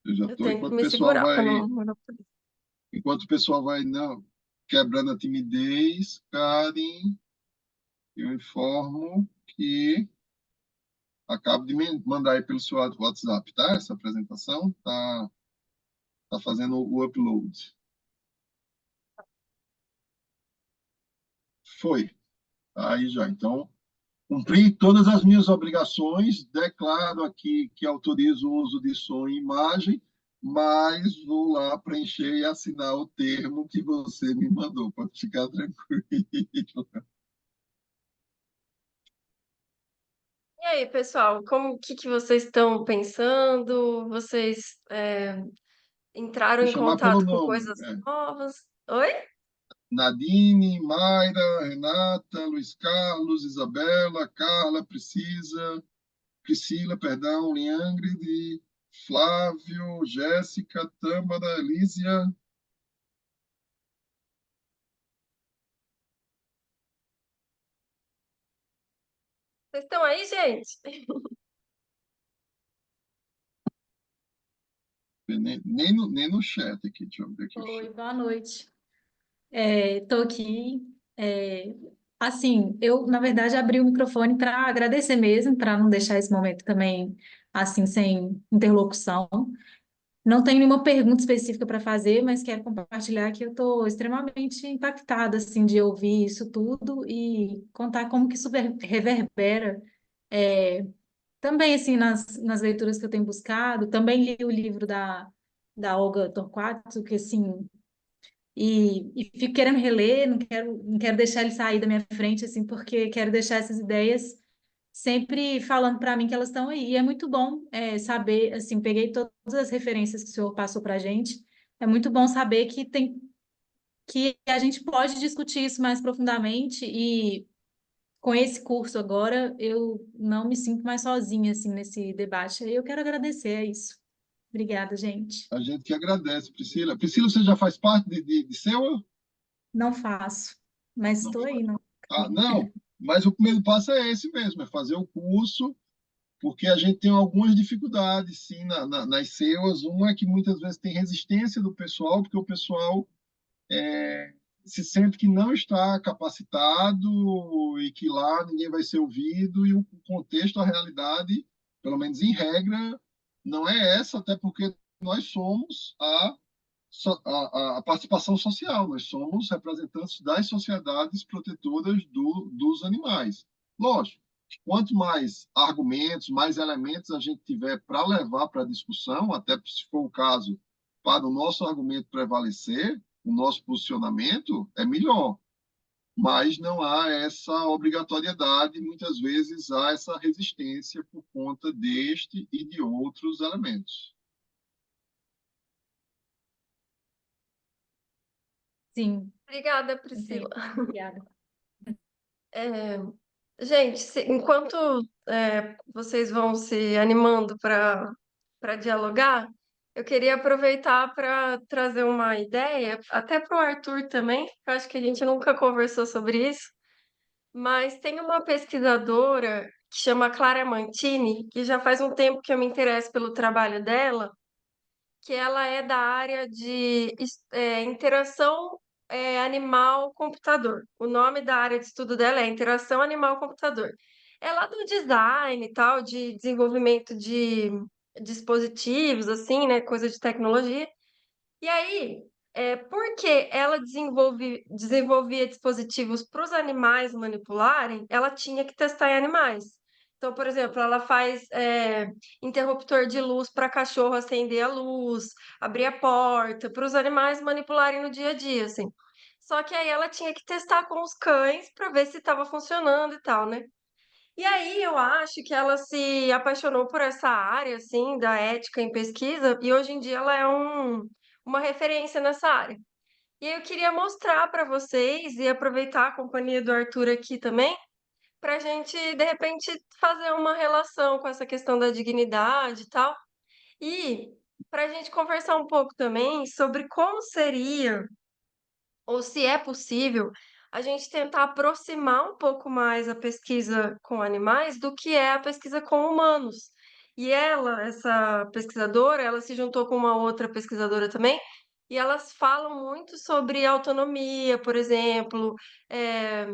Speaker 2: Eu já
Speaker 1: Eu
Speaker 2: estou,
Speaker 1: tenho que me segurar para não monopolizar.
Speaker 2: enquanto o pessoal vai não, quebrando a timidez, Karen, eu informo que acabo de me mandar aí pelo seu WhatsApp, tá? Essa apresentação tá fazendo o upload. Foi. Aí já. Então, cumpri todas as minhas obrigações, declaro aqui que autorizo o uso de som e imagem, mas vou lá preencher e assinar o termo que você me mandou, para ficar tranquilo.
Speaker 1: E aí, pessoal, como que vocês estão pensando? Vocês entraram
Speaker 2: Vou
Speaker 1: em
Speaker 2: chamar pelo
Speaker 1: contato com
Speaker 2: nome.
Speaker 1: coisas novas? Oi?
Speaker 2: Nadine, Mayra, Renata, Luiz Carlos, Isabela, Carla, Priscila, perdão, Liangrid, Flávio, Jéssica, Tâmara, Elísia.
Speaker 1: Vocês estão aí, gente?
Speaker 2: Nem no chat aqui, deixa eu ver aqui o
Speaker 3: Oi,
Speaker 2: chat.
Speaker 3: boa noite. Estou aqui. Assim, eu, na verdade, abri o microfone para agradecer mesmo, para não deixar esse momento também, assim, sem interlocução. Não tenho nenhuma pergunta específica para fazer, mas quero compartilhar que eu estou extremamente impactada, assim, de ouvir isso tudo e contar como que isso reverbera, é, também, assim, nas leituras que eu tenho buscado. Também li o livro da Olga Torquato, que, assim, e fico querendo reler, não quero deixar ele sair da minha frente, assim, porque quero deixar essas ideias sempre falando para mim que elas estão aí. E é muito bom saber, assim, peguei todas as referências que o senhor passou para a gente. É muito bom saber que a gente pode discutir isso mais profundamente e com esse curso agora eu não me sinto mais sozinha, assim, nesse debate. E eu quero agradecer a isso. Obrigada, gente.
Speaker 2: A gente que agradece, Priscila. Priscila, você já faz parte de SEUA?
Speaker 3: Não faço, mas
Speaker 2: Não
Speaker 3: estou aí
Speaker 2: faz.
Speaker 3: no
Speaker 2: Ah,
Speaker 3: caminho.
Speaker 2: não, mas o primeiro passo é esse mesmo, é fazer o curso, porque a gente tem algumas dificuldades, sim, nas SEUAs. Uma é que muitas vezes tem resistência do pessoal, porque o pessoal se sente que não está capacitado e que lá ninguém vai ser ouvido, e o contexto, a realidade, pelo menos em regra, não é essa, até porque nós somos a a participação social. Nós somos representantes das sociedades protetoras dos animais. Lógico, quanto mais argumentos, mais elementos a gente tiver para levar para a discussão, até se for o caso, para o nosso argumento prevalecer, o nosso posicionamento, é melhor. Mas não há essa obrigatoriedade, muitas vezes há essa resistência por conta deste e de outros elementos.
Speaker 3: Sim,
Speaker 1: Obrigada, Priscila.
Speaker 3: entendo. Obrigada.
Speaker 1: É, gente, enquanto vocês vão se animando para dialogar, eu queria aproveitar para trazer uma ideia, até para o Arthur também, que eu acho que a gente nunca conversou sobre isso, mas tem uma pesquisadora que chama Clara Mantini, que já faz um tempo que eu me interesso pelo trabalho dela, que ela é da área de interação animal-computador. O nome da área de estudo dela é interação animal-computador. É lá do design e tal, de desenvolvimento de dispositivos, assim, né, coisa de tecnologia. E aí, porque ela desenvolvia dispositivos para os animais manipularem, ela tinha que testar em animais. Então, por exemplo, ela faz interruptor de luz para cachorro acender a luz, abrir a porta, para os animais manipularem no dia a dia, assim. Só que aí ela tinha que testar com os cães para ver se estava funcionando e tal, né? E aí eu acho que ela se apaixonou por essa área, assim, da ética em pesquisa, e hoje em dia ela é uma referência nessa área. E aí eu queria mostrar para vocês e aproveitar a companhia do Arthur aqui também, para a gente, de repente, fazer uma relação com essa questão da dignidade e tal, e para a gente conversar um pouco também sobre como seria ou se é possível a gente tentar aproximar um pouco mais a pesquisa com animais do que é a pesquisa com humanos. E ela, essa pesquisadora, ela se juntou com uma outra pesquisadora também, e elas falam muito sobre autonomia, por exemplo, eh,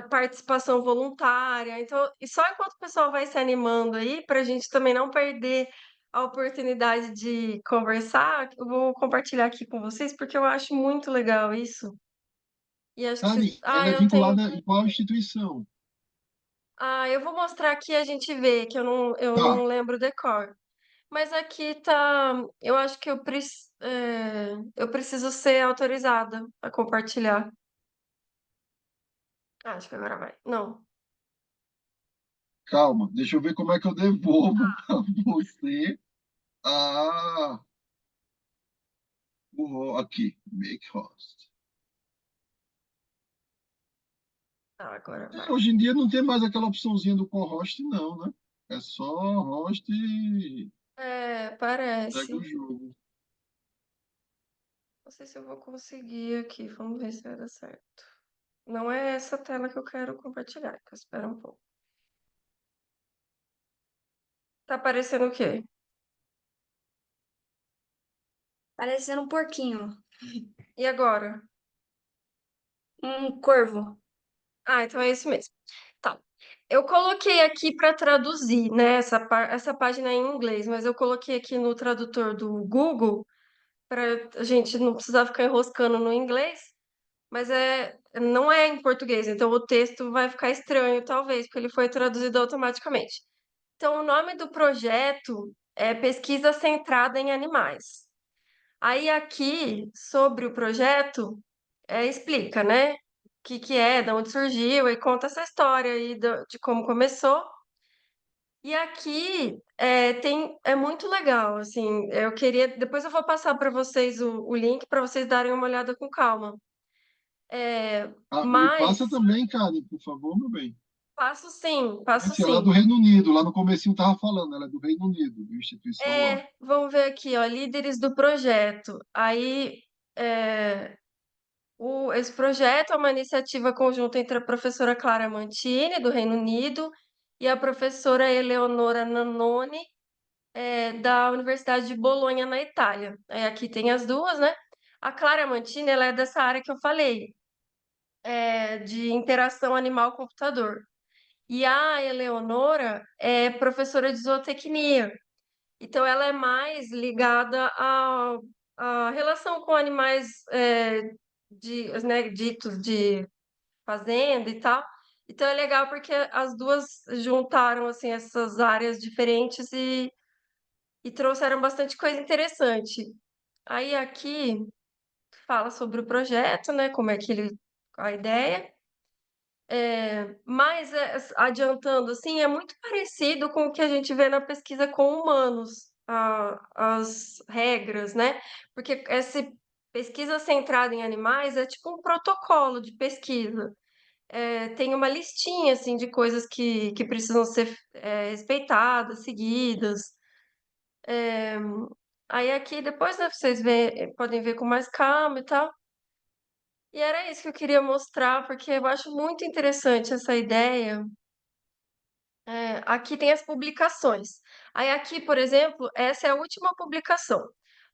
Speaker 1: participação voluntária. Então, e só enquanto o pessoal vai se animando aí, para a gente também não perder a oportunidade de conversar, eu vou compartilhar aqui com vocês, porque eu acho muito legal isso. E acho que vocês.
Speaker 2: Tani, ela é
Speaker 1: Eu tenho.
Speaker 2: vinculada em qual instituição?
Speaker 1: Eu vou mostrar aqui a gente vê, que eu
Speaker 2: Tá,
Speaker 1: não lembro o decor. Mas aqui tá. Eu acho que eu preciso ser autorizada a compartilhar. Acho que agora vai. Não.
Speaker 2: calma, deixa eu ver como é que eu devolvo para você a, aqui, make host.
Speaker 1: Agora vai.
Speaker 2: Hoje em dia não tem mais aquela opçãozinha do co-host, não, né? É só host e segue o
Speaker 1: Parece.
Speaker 2: jogo.
Speaker 1: Não sei se eu vou conseguir aqui. Vamos ver se vai dar certo. Não é essa tela que eu quero compartilhar, então espera um pouco. Tá aparecendo o quê?
Speaker 4: Parecendo um porquinho.
Speaker 1: E agora?
Speaker 4: Um corvo.
Speaker 1: Então é isso mesmo. Tá. Eu coloquei aqui para traduzir, né, essa página é em inglês, mas eu coloquei aqui no tradutor do Google para a gente não precisar ficar enroscando no inglês, mas não é em português, então o texto vai ficar estranho, talvez, porque ele foi traduzido automaticamente. Então, o nome do projeto é Pesquisa Centrada em Animais. Aí aqui, sobre o projeto, explica, né? O que que é, de onde surgiu, e conta essa história aí de como começou. E aqui é muito legal, assim, eu queria, depois eu vou passar para vocês o link para vocês darem uma olhada com calma. É,
Speaker 2: Ah, me
Speaker 1: mas
Speaker 2: passa também, Karen, por favor, meu bem.
Speaker 1: passo sim, passo
Speaker 2: Esse, ela é
Speaker 1: sim.
Speaker 2: do Reino Unido, lá no comecinho tava falando, ela é do Reino Unido, a instituição lá.
Speaker 1: Vamos ver aqui, ó, líderes do projeto. Aí, é, esse projeto é uma iniciativa conjunta entre a professora Clara Mantini, do Reino Unido, e a professora Eleonora Nannoni, da Universidade de Bolonha, na Itália. Aqui tem as duas, né? A Clara Mantini, ela é dessa área que eu falei, de interação animal-computador. E a Eleonora é professora de zootecnia. Então, ela é mais ligada a relação com animais né, ditos de fazenda e tal. Então é legal porque as duas juntaram assim essas áreas diferentes e trouxeram bastante coisa interessante. Aí aqui fala sobre o projeto, né? Como é que ele, a ideia. Mas adiantando assim, é muito parecido com o que a gente vê na pesquisa com humanos, as regras, né? Porque essa pesquisa centrada em animais é tipo um protocolo de pesquisa. Tem uma listinha assim de coisas que precisam ser respeitadas, seguidas. É, Aí aqui depois, né, vocês podem ver com mais calma e tal. E era isso que eu queria mostrar, porque eu acho muito interessante essa ideia. Aqui tem as publicações. Aí aqui, por exemplo, essa é a última publicação.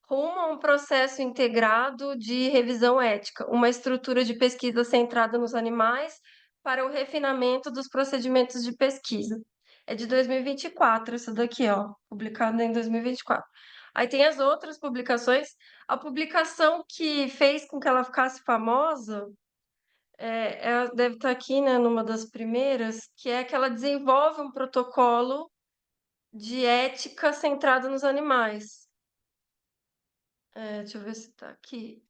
Speaker 1: Rumo a um processo integrado de revisão ética, uma estrutura de pesquisa centrada nos animais para o refinamento dos procedimentos de pesquisa. É de 2024, essa daqui, ó, publicada em 2024. Aí tem as outras publicações. A publicação que fez com que ela ficasse famosa ela deve estar aqui, né, numa das primeiras, que é que ela desenvolve um protocolo de ética centrado nos animais. Deixa eu ver se está aqui.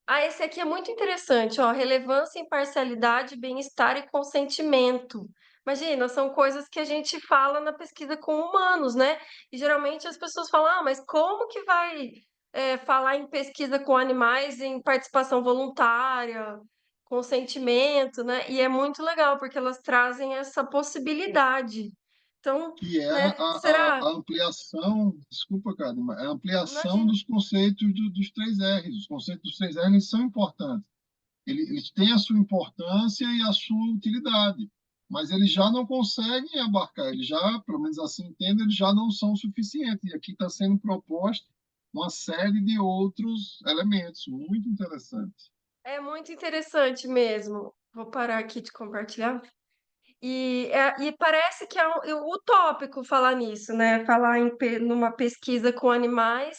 Speaker 1: Esse aqui é muito interessante, ó. Relevância, imparcialidade, bem-estar e consentimento. Imagina, são coisas que a gente fala na pesquisa com humanos, né? E geralmente as pessoas falam, mas como que vai falar em pesquisa com animais em participação voluntária, consentimento, né? E é muito legal, porque elas trazem essa possibilidade. Então,
Speaker 2: Que é
Speaker 1: né, será?
Speaker 2: a ampliação, desculpa, cara, a ampliação
Speaker 1: Imagina.
Speaker 2: dos conceitos dos três R's. Os conceitos dos três R's são importantes. Eles têm a sua importância e a sua utilidade, mas eles já não conseguem abarcar, eles já, pelo menos assim entendo, eles já não são suficientes. E aqui está sendo proposta uma série de outros elementos, muito interessantes.
Speaker 1: É muito interessante mesmo. Vou parar aqui de compartilhar. E parece que é utópico falar nisso, né? Falar numa pesquisa com animais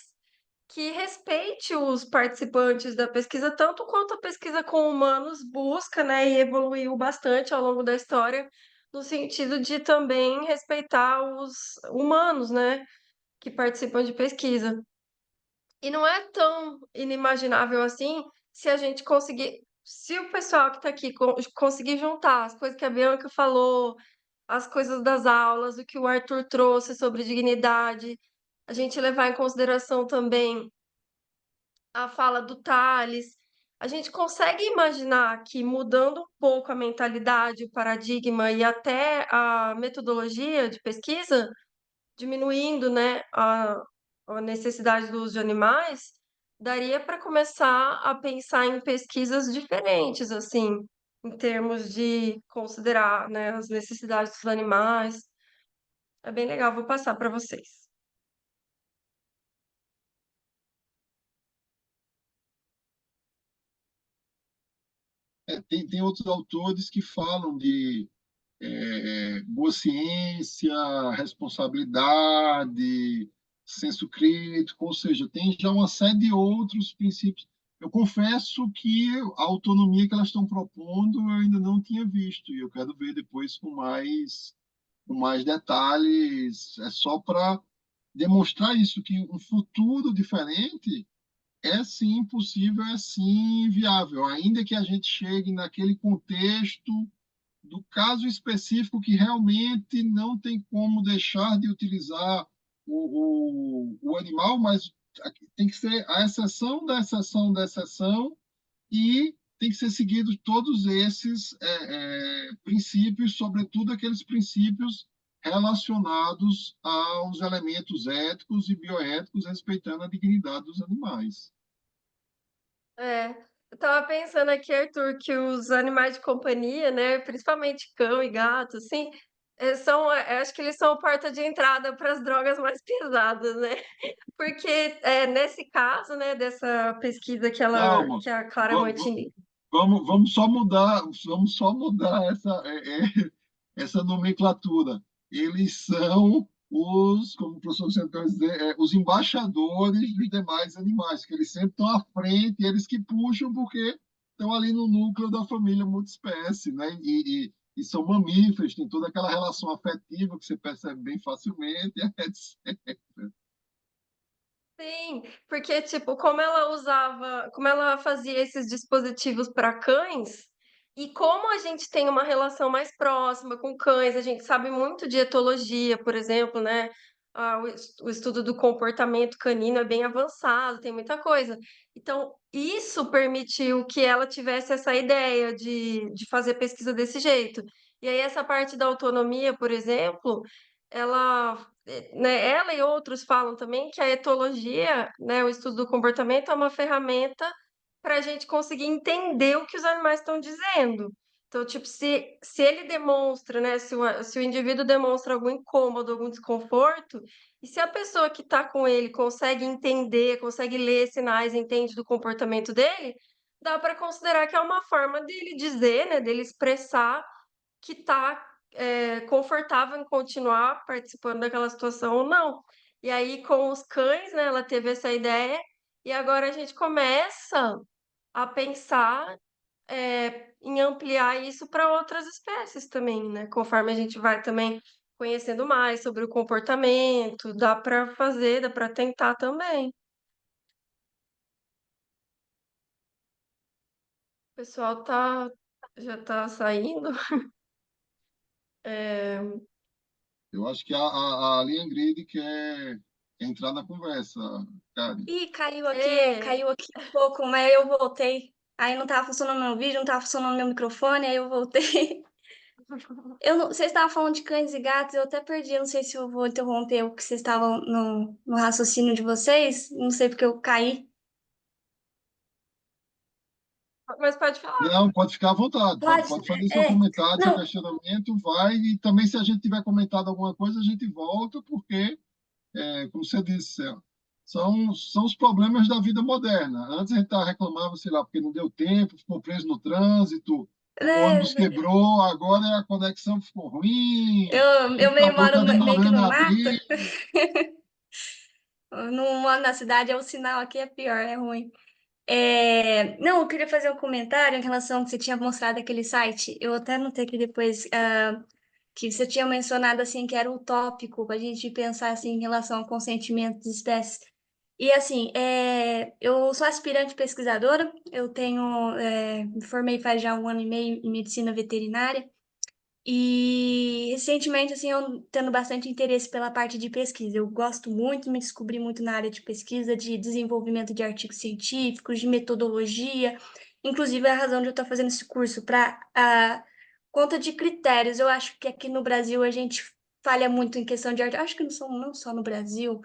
Speaker 1: que respeite os participantes da pesquisa, tanto quanto a pesquisa com humanos busca, né? E evoluiu bastante ao longo da história, no sentido de também respeitar os humanos, né? Que participam de pesquisa. E não é tão inimaginável assim se a gente conseguir. Se o pessoal que está aqui conseguir juntar as coisas que a Bianca falou, as coisas das aulas, o que o Arthur trouxe sobre dignidade, a gente levar em consideração também a fala do Tales, a gente consegue imaginar que mudando um pouco a mentalidade, o paradigma e até a metodologia de pesquisa, diminuindo, né, a necessidade do uso de animais, daria para começar a pensar em pesquisas diferentes, assim, em termos de considerar, né, as necessidades dos animais. É bem legal, vou passar para vocês.
Speaker 2: Tem outros autores que falam de boa ciência, responsabilidade, senso crítico, ou seja, tem já uma série de outros princípios. Eu confesso que a autonomia que elas estão propondo eu ainda não tinha visto, e eu quero ver depois com mais detalhes, é só para demonstrar isso, que um futuro diferente é sim possível, é sim viável, ainda que a gente chegue naquele contexto do caso específico que realmente não tem como deixar de utilizar o animal, mas tem que ser a exceção da exceção da exceção e tem que ser seguido todos esses princípios, sobretudo aqueles princípios relacionados aos elementos éticos e bioéticos, respeitando a dignidade dos animais.
Speaker 1: É, eu tava pensando aqui, Arthur, que os animais de companhia, né, principalmente cão e gato, assim, acho que eles são a porta de entrada para as drogas mais pesadas, né? Porque nesse caso, né, dessa pesquisa
Speaker 2: Calma,
Speaker 1: que a Clara
Speaker 2: vamos,
Speaker 1: Moitini.
Speaker 2: vamos só mudar essa nomenclatura. Eles são como o professor sempre vai dizer, os embaixadores dos demais animais, que eles sempre estão à frente, e eles que puxam, porque estão ali no núcleo da família multiespécie, né? E são mamíferos, tem toda aquela relação afetiva que você percebe bem facilmente, etc.
Speaker 1: Sim, porque, tipo, como ela fazia esses dispositivos para cães, e como a gente tem uma relação mais próxima com cães, a gente sabe muito de etologia, por exemplo, né? O estudo do comportamento canino é bem avançado, tem muita coisa. Então, isso permitiu que ela tivesse essa ideia de fazer pesquisa desse jeito. E aí, essa parte da autonomia, por exemplo, ela né, ela e outros falam também que a etologia, né, o estudo do comportamento, é uma ferramenta para a gente conseguir entender o que os animais estão dizendo. Então, tipo, se ele demonstra, né, se o indivíduo demonstra algum incômodo, algum desconforto, e se a pessoa que está com ele consegue entender, consegue ler sinais, entende do comportamento dele, dá para considerar que é uma forma dele dizer, né, dele expressar que está confortável em continuar participando daquela situação ou não. E aí, com os cães, né, ela teve essa ideia, e agora a gente começa a pensar em ampliar isso para outras espécies também, né? Conforme a gente vai também conhecendo mais sobre o comportamento, dá para fazer, dá para tentar também. O pessoal já está saindo. É,
Speaker 2: Eu acho que a Ingrid quer entrar na conversa, Karen.
Speaker 4: Ih,
Speaker 1: é,
Speaker 4: caiu aqui um pouco, mas eu voltei. Aí não tava funcionando meu vídeo, não tava funcionando meu microfone, aí eu voltei. Vocês estavam falando de cães e gatos, eu até perdi, eu não sei se eu vou interromper o que vocês estavam no raciocínio de vocês, não sei porque eu caí.
Speaker 1: mas pode falar.
Speaker 2: Não, pode ficar à vontade,
Speaker 4: Pode?
Speaker 2: pode fazer seu
Speaker 4: É.
Speaker 2: comentário, seu
Speaker 4: Não,
Speaker 2: questionamento, vai, e também se a gente tiver comentado alguma coisa, a gente volta, porque, como você disse, são os problemas da vida moderna. Antes a gente reclamava, sei lá, porque não deu tempo, ficou preso no trânsito, o ônibus
Speaker 4: né,
Speaker 2: quebrou, agora a conexão ficou ruim, o
Speaker 4: eu meio
Speaker 2: computador
Speaker 4: moro
Speaker 2: está
Speaker 4: meio que
Speaker 2: demorando
Speaker 4: no
Speaker 2: a
Speaker 4: mato,
Speaker 2: abrir.
Speaker 4: não moro na cidade, é o sinal aqui é pior, é ruim. Não, eu queria fazer um comentário em relação ao que você tinha mostrado aquele site. Eu até notei que depois que você tinha mencionado assim que era utópico para a gente pensar assim em relação ao consentimento de espécies. E assim, eu sou aspirante pesquisadora, me formei faz já um ano e meio em medicina veterinária. E recentemente, assim, eu tendo bastante interesse pela parte de pesquisa. Eu gosto muito, me descobri muito na área de pesquisa, de desenvolvimento de artigos científicos, de metodologia. Inclusive, é a razão de eu estar fazendo esse curso, para a conta de critérios. Eu acho que aqui no Brasil a gente falha muito em questão de artigos. Acho que não só no Brasil,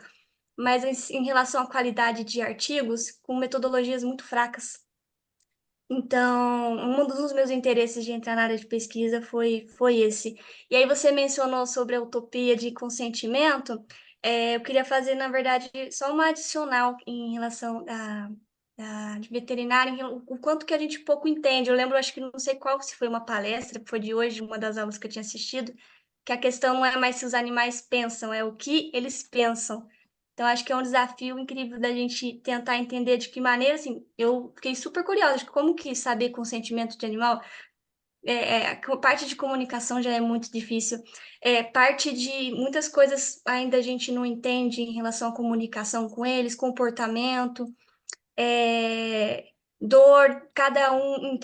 Speaker 4: mas em relação à qualidade de artigos, com metodologias muito fracas. Então, um dos meus interesses de entrar na área de pesquisa foi esse. E aí você mencionou sobre a utopia de consentimento. Eu queria fazer, na verdade, só uma adicional em relação de veterinária, o quanto que a gente pouco entende. Eu lembro, acho que não sei qual, se foi uma palestra, foi de hoje, uma das aulas que eu tinha assistido, que a questão não é mais se os animais pensam, é o que eles pensam. Então, acho que é um desafio incrível da gente tentar entender de que maneira, assim, eu fiquei super curiosa de como que saber consentimento de animal, a parte de comunicação já é muito difícil, parte de muitas coisas ainda a gente não entende em relação à comunicação com eles, comportamento, é, dor, cada um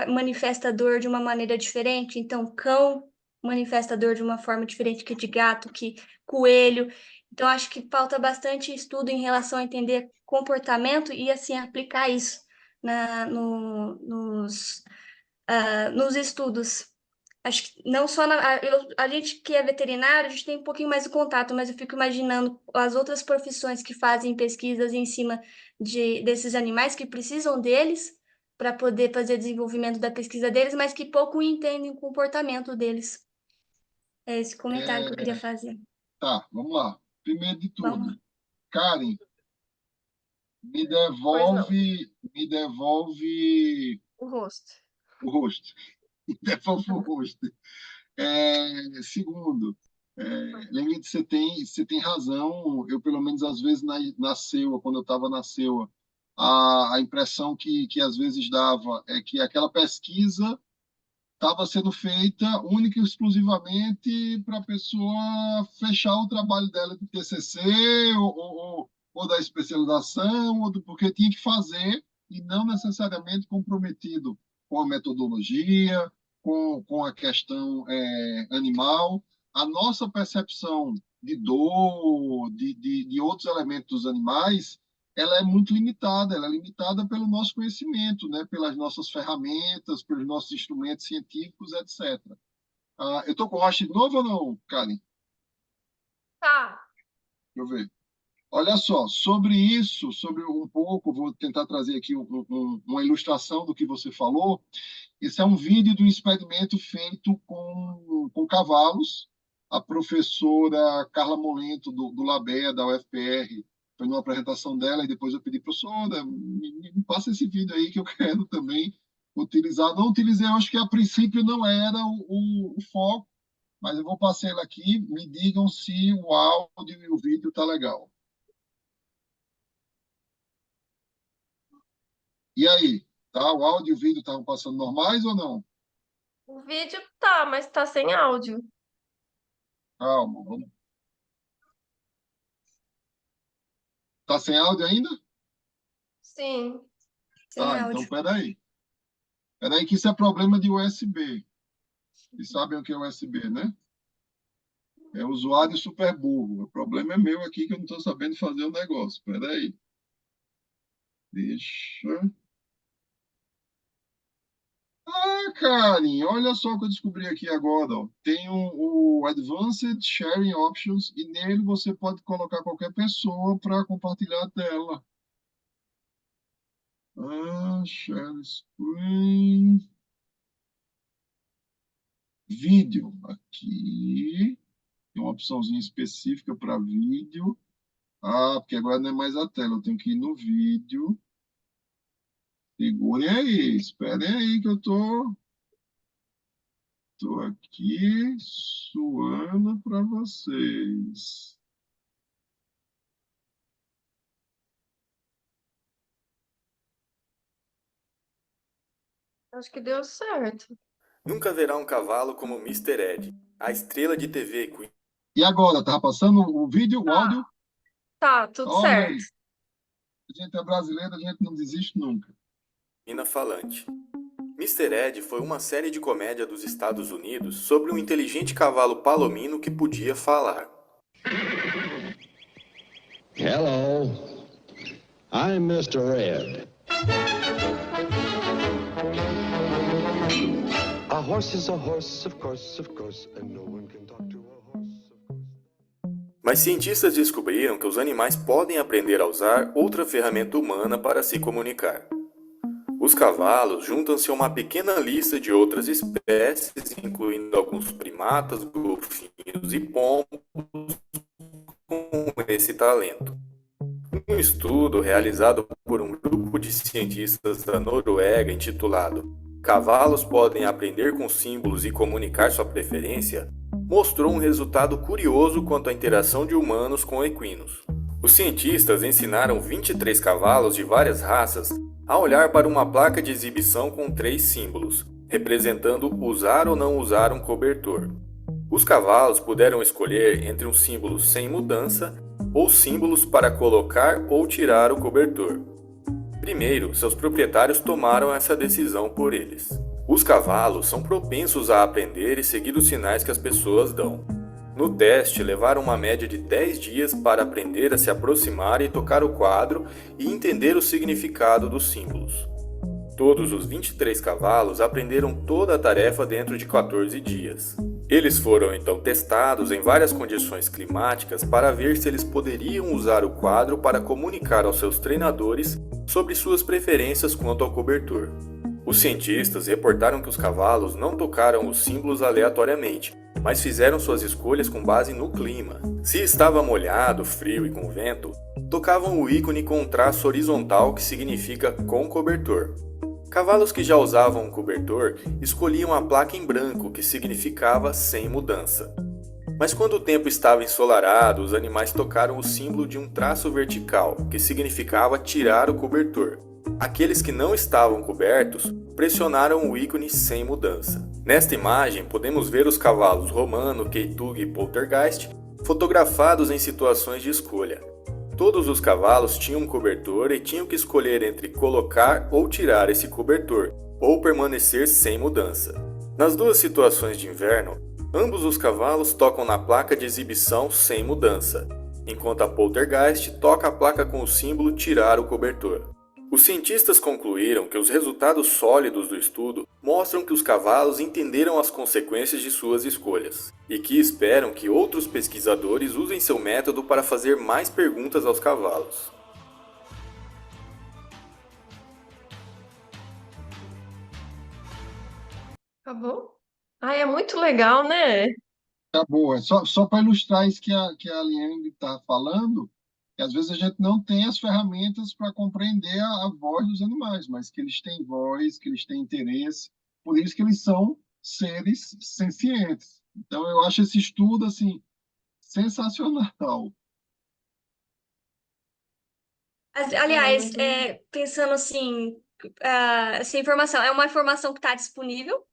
Speaker 4: manifesta dor de uma maneira diferente, então cão manifesta dor de uma forma diferente que de gato, que coelho. Então acho que falta bastante estudo em relação a entender comportamento e assim aplicar isso na, no, nos, nos estudos. Acho que não só a gente que é veterinário, a gente tem um pouquinho mais de contato, mas eu fico imaginando as outras profissões que fazem pesquisas em cima desses animais que precisam deles para poder fazer desenvolvimento da pesquisa deles, mas que pouco entendem o comportamento deles. É esse comentário que eu queria
Speaker 2: É,
Speaker 4: fazer.
Speaker 2: tá, vamos lá. Primeiro de
Speaker 4: Vamos lá.
Speaker 2: tudo, Karen, me
Speaker 1: Pois não,
Speaker 2: devolve
Speaker 1: o rosto.
Speaker 2: o rosto. Me devolve o rosto. Segundo. Lembre-se, você tem razão. Eu, pelo menos, às vezes, na CEUA, quando eu estava na CEUA, a impressão que às vezes dava é que aquela pesquisa estava sendo feita única e exclusivamente para a pessoa fechar o trabalho dela de TCC ou da especialização, porque tinha que fazer e não necessariamente comprometido com a metodologia, com a questão animal. A nossa percepção de dor, de outros elementos dos animais, ela é muito limitada, ela é limitada pelo nosso conhecimento, né? Pelas nossas ferramentas, pelos nossos instrumentos científicos, etc. Eu estou com rocha de novo ou não, Karen?
Speaker 1: Tá.
Speaker 2: Deixa eu ver. Olha só, sobre isso, sobre um pouco, vou tentar trazer aqui uma ilustração do que você falou. Esse é um vídeo do experimento feito com cavalos. A professora Carla Molento, do Labea, da UFPR, foi numa apresentação dela, e depois eu pedi, professora, me passa esse vídeo aí que eu quero também utilizar. Não utilizei, eu acho que a princípio não era o foco, mas eu vou passar ele aqui, me digam se o áudio e o vídeo tá legal. E aí, tá? O áudio e o vídeo estavam passando normais ou não?
Speaker 1: O vídeo tá, mas tá sem áudio.
Speaker 2: Calma, vamos. Tá sem áudio ainda?
Speaker 1: Sim.
Speaker 4: Sem
Speaker 2: Tá, então
Speaker 4: áudio.
Speaker 2: peraí. Peraí que isso é problema de USB. Vocês sabem o que é USB, né? É usuário super burro. O problema é meu aqui que eu não estou sabendo fazer o negócio. Peraí. Deixa. Karen, olha só o que eu descobri aqui agora. Ó. Tem o Advanced Sharing Options e nele você pode colocar qualquer pessoa para compartilhar a tela. Share screen. Vídeo. Aqui. Tem uma opçãozinha específica para vídeo. Porque agora não é mais a tela. Eu tenho que ir no vídeo. Segurem aí. Esperem aí que eu tô aqui suando para vocês.
Speaker 1: Acho que deu certo.
Speaker 5: Nunca haverá um cavalo como Mr. Ed, a estrela de TV
Speaker 2: E agora, tá passando o vídeo, o áudio?
Speaker 1: Tá, tudo
Speaker 2: Olha
Speaker 1: certo.
Speaker 2: aí. A gente é brasileiro, a gente não desiste nunca.
Speaker 5: Equina Falante. Mr. Ed foi uma série de comédia dos Estados Unidos sobre um inteligente cavalo palomino que podia falar.
Speaker 6: Hello, I'm Mr. Ed. A horse is a horse, of course, and no one can talk to a horse, of course.
Speaker 5: Mas cientistas descobriram que os animais podem aprender a usar outra ferramenta humana para se comunicar. Os cavalos juntam-se a uma pequena lista de outras espécies, incluindo alguns primatas, golfinhos e pombos, com esse talento. Um estudo realizado por um grupo de cientistas da Noruega intitulado Cavalos podem aprender com símbolos e comunicar sua preferência, mostrou um resultado curioso quanto à interação de humanos com equinos. Os cientistas ensinaram 23 cavalos de várias raças a olhar para uma placa de exibição com 3 símbolos, representando usar ou não usar um cobertor. Os cavalos puderam escolher entre um símbolo sem mudança ou símbolos para colocar ou tirar o cobertor. Primeiro, seus proprietários tomaram essa decisão por eles. Os cavalos são propensos a aprender e seguir os sinais que as pessoas dão. No teste, levaram uma média de 10 dias para aprender a se aproximar e tocar o quadro e entender o significado dos símbolos. Todos os 23 cavalos aprenderam toda a tarefa dentro de 14 dias. Eles foram então testados em várias condições climáticas para ver se eles poderiam usar o quadro para comunicar aos seus treinadores sobre suas preferências quanto ao cobertor. Os cientistas reportaram que os cavalos não tocaram os símbolos aleatoriamente, mas fizeram suas escolhas com base no clima. Se estava molhado, frio e com vento, tocavam o ícone com um traço horizontal que significa com cobertor. Cavalos que já usavam um cobertor escolhiam a placa em branco, que significava sem mudança. Mas quando o tempo estava ensolarado, os animais tocaram o símbolo de um traço vertical, que significava tirar o cobertor. Aqueles que não estavam cobertos pressionaram o ícone sem mudança. Nesta imagem, podemos ver os cavalos Romano, Keytug e Poltergeist fotografados em situações de escolha. Todos os cavalos tinham um cobertor e tinham que escolher entre colocar ou tirar esse cobertor, ou permanecer sem mudança. Nas duas situações de inverno, ambos os cavalos tocam na placa de exibição sem mudança, enquanto a Poltergeist toca a placa com o símbolo tirar o cobertor. Os cientistas concluíram que os resultados sólidos do estudo mostram que os cavalos entenderam as consequências de suas escolhas e que esperam que outros pesquisadores usem seu método para fazer mais perguntas aos cavalos.
Speaker 1: Acabou? Ai, é muito legal, né?
Speaker 2: Tá boa. Só para ilustrar isso que a Liane está falando, que às vezes a gente não tem as ferramentas para compreender a voz dos animais, mas que eles têm voz, que eles têm interesse, por isso que eles são seres sencientes. Então, eu acho esse estudo assim sensacional.
Speaker 1: É
Speaker 4: Aliás,
Speaker 1: muito.
Speaker 4: pensando assim, essa informação é uma informação que está disponível,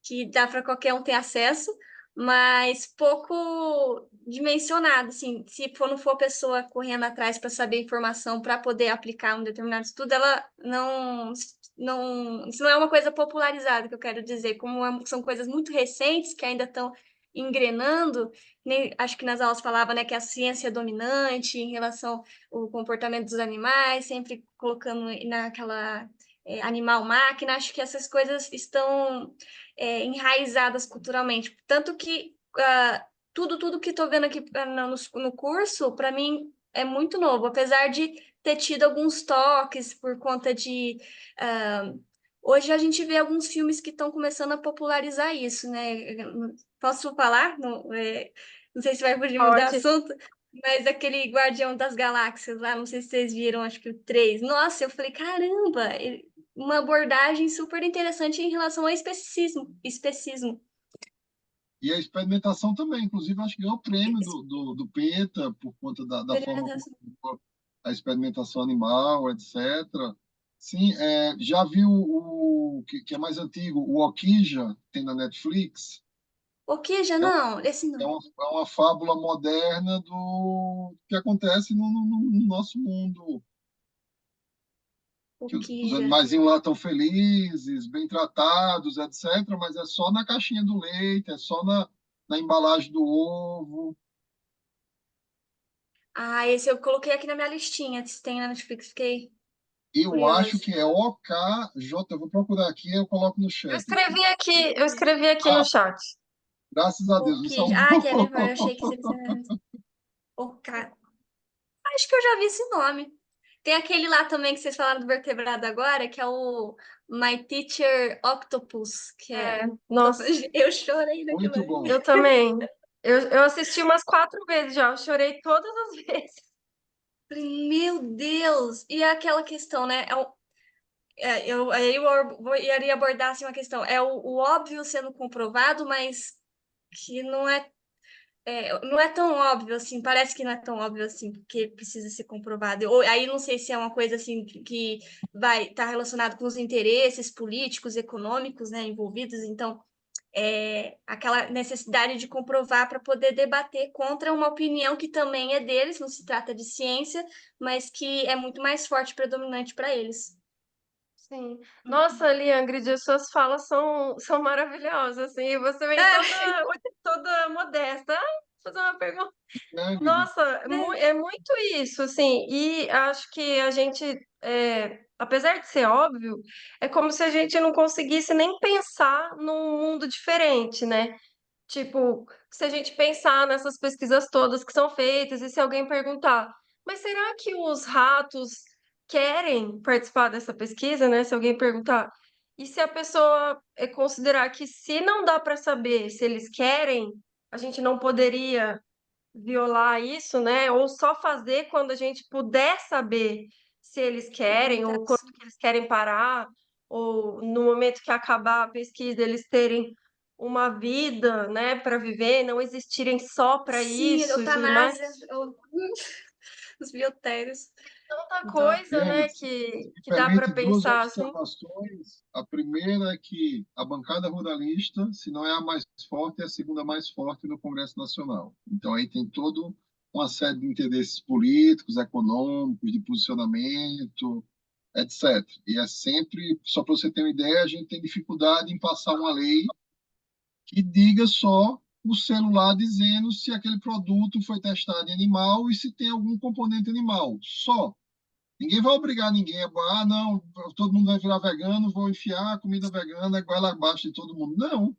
Speaker 4: que dá para qualquer um ter acesso, mas pouco dimensionado, assim, se não for a pessoa correndo atrás para saber informação para poder aplicar um determinado estudo, ela não, isso não é uma coisa popularizada que eu quero dizer, como são coisas muito recentes que ainda estão engrenando, nem, acho que nas aulas falava, né, que a ciência é dominante em relação ao comportamento dos animais, sempre colocando naquela animal-máquina, acho que essas coisas estão enraizadas culturalmente. Tanto que tudo que estou vendo aqui no curso, para mim, é muito novo, apesar de ter tido alguns toques por conta de. Hoje a gente vê alguns filmes que estão começando a popularizar isso, né? Posso falar? Não, não sei se vai fugir muito do
Speaker 1: Pode.
Speaker 4: assunto, mas aquele Guardião das Galáxias lá, não sei se vocês viram, acho que o 3. Nossa, eu falei, caramba, uma abordagem super interessante em relação ao especismo.
Speaker 2: E a experimentação também, inclusive, acho que ganhou o prêmio do PETA por conta da forma como a experimentação animal, etc. Sim, já viu o que é mais antigo, o Okja, tem na Netflix?
Speaker 4: O que já
Speaker 2: É,
Speaker 4: não? Esse
Speaker 2: é
Speaker 4: não.
Speaker 2: uma fábula moderna do que acontece no nosso mundo,
Speaker 4: O
Speaker 2: que
Speaker 4: que
Speaker 2: os
Speaker 4: já.
Speaker 2: animaizinhos lá estão felizes, bem tratados, etc., mas é só na caixinha do leite, é só na embalagem do ovo.
Speaker 4: Ah, esse eu coloquei aqui na minha listinha. Se tem na Netflix, fiquei
Speaker 2: Eu acho
Speaker 4: curiosa.
Speaker 2: que é OKJ, eu vou procurar aqui, eu coloco no chat aqui.
Speaker 1: Eu escrevi aqui no
Speaker 2: Ah,
Speaker 1: chat.
Speaker 2: graças a Deus,
Speaker 4: O
Speaker 2: me
Speaker 4: que. Ah,
Speaker 2: salvou.
Speaker 4: que é melhor. Eu achei que você tinha. O ca... Acho que eu já vi esse nome. Tem aquele lá também que vocês falaram do vertebrado agora, que é o My Teacher Octopus, que é.
Speaker 1: Nossa,
Speaker 4: Eu chorei naquilo
Speaker 2: Muito
Speaker 4: ali.
Speaker 2: bom.
Speaker 1: eu também. Eu assisti umas 4 vezes já, eu chorei todas as vezes.
Speaker 4: Falei, meu Deus! E é aquela questão, né? Iria abordar assim, uma questão. É o óbvio sendo comprovado, mas que não é tão óbvio assim. Parece que não é tão óbvio assim, porque precisa ser comprovado. Ou, aí não sei se é uma coisa assim que vai estar relacionado com os interesses políticos, econômicos, né, envolvidos. Então, aquela necessidade de comprovar para poder debater contra uma opinião que também é deles, não se trata de ciência, mas que é muito mais forte e predominante para eles.
Speaker 1: Sim. Nossa, Liangrid, as suas falas são maravilhosas, assim, e você vem toda modesta. Ah, vou fazer uma pergunta.
Speaker 2: É, Vivi.
Speaker 1: Nossa, é muito isso, assim, e acho que a gente, apesar de ser óbvio, é como se a gente não conseguisse nem pensar num mundo diferente, né? Tipo, se a gente pensar nessas pesquisas todas que são feitas, e se alguém perguntar, mas será que os ratos querem participar dessa pesquisa, né? Se alguém perguntar, e se a pessoa considerar que se não dá para saber se eles querem, a gente não poderia violar isso, né? Ou só fazer quando a gente puder saber se eles querem, ou quando que eles querem parar, ou no momento que acabar a pesquisa, eles terem uma vida, né, para viver, não existirem só para
Speaker 4: Sim,
Speaker 1: isso e tudo mais.
Speaker 4: eutanásia, os biotérios.
Speaker 1: Tanta
Speaker 4: Adoro.
Speaker 1: coisa, né,
Speaker 2: Se me
Speaker 1: que dá para
Speaker 2: permite duas
Speaker 1: pensar assim.
Speaker 2: observações. A primeira é que a bancada ruralista, se não é a mais forte, é a segunda mais forte no Congresso Nacional. Então, aí tem toda uma série de interesses políticos, econômicos, de posicionamento, etc. E é sempre, só para você ter uma ideia, a gente tem dificuldade em passar uma lei que diga só o celular dizendo se aquele produto foi testado em animal e se tem algum componente animal. Só. Ninguém vai obrigar ninguém a, não, todo mundo vai virar vegano, vou enfiar a comida vegana goela abaixo de todo mundo. Não.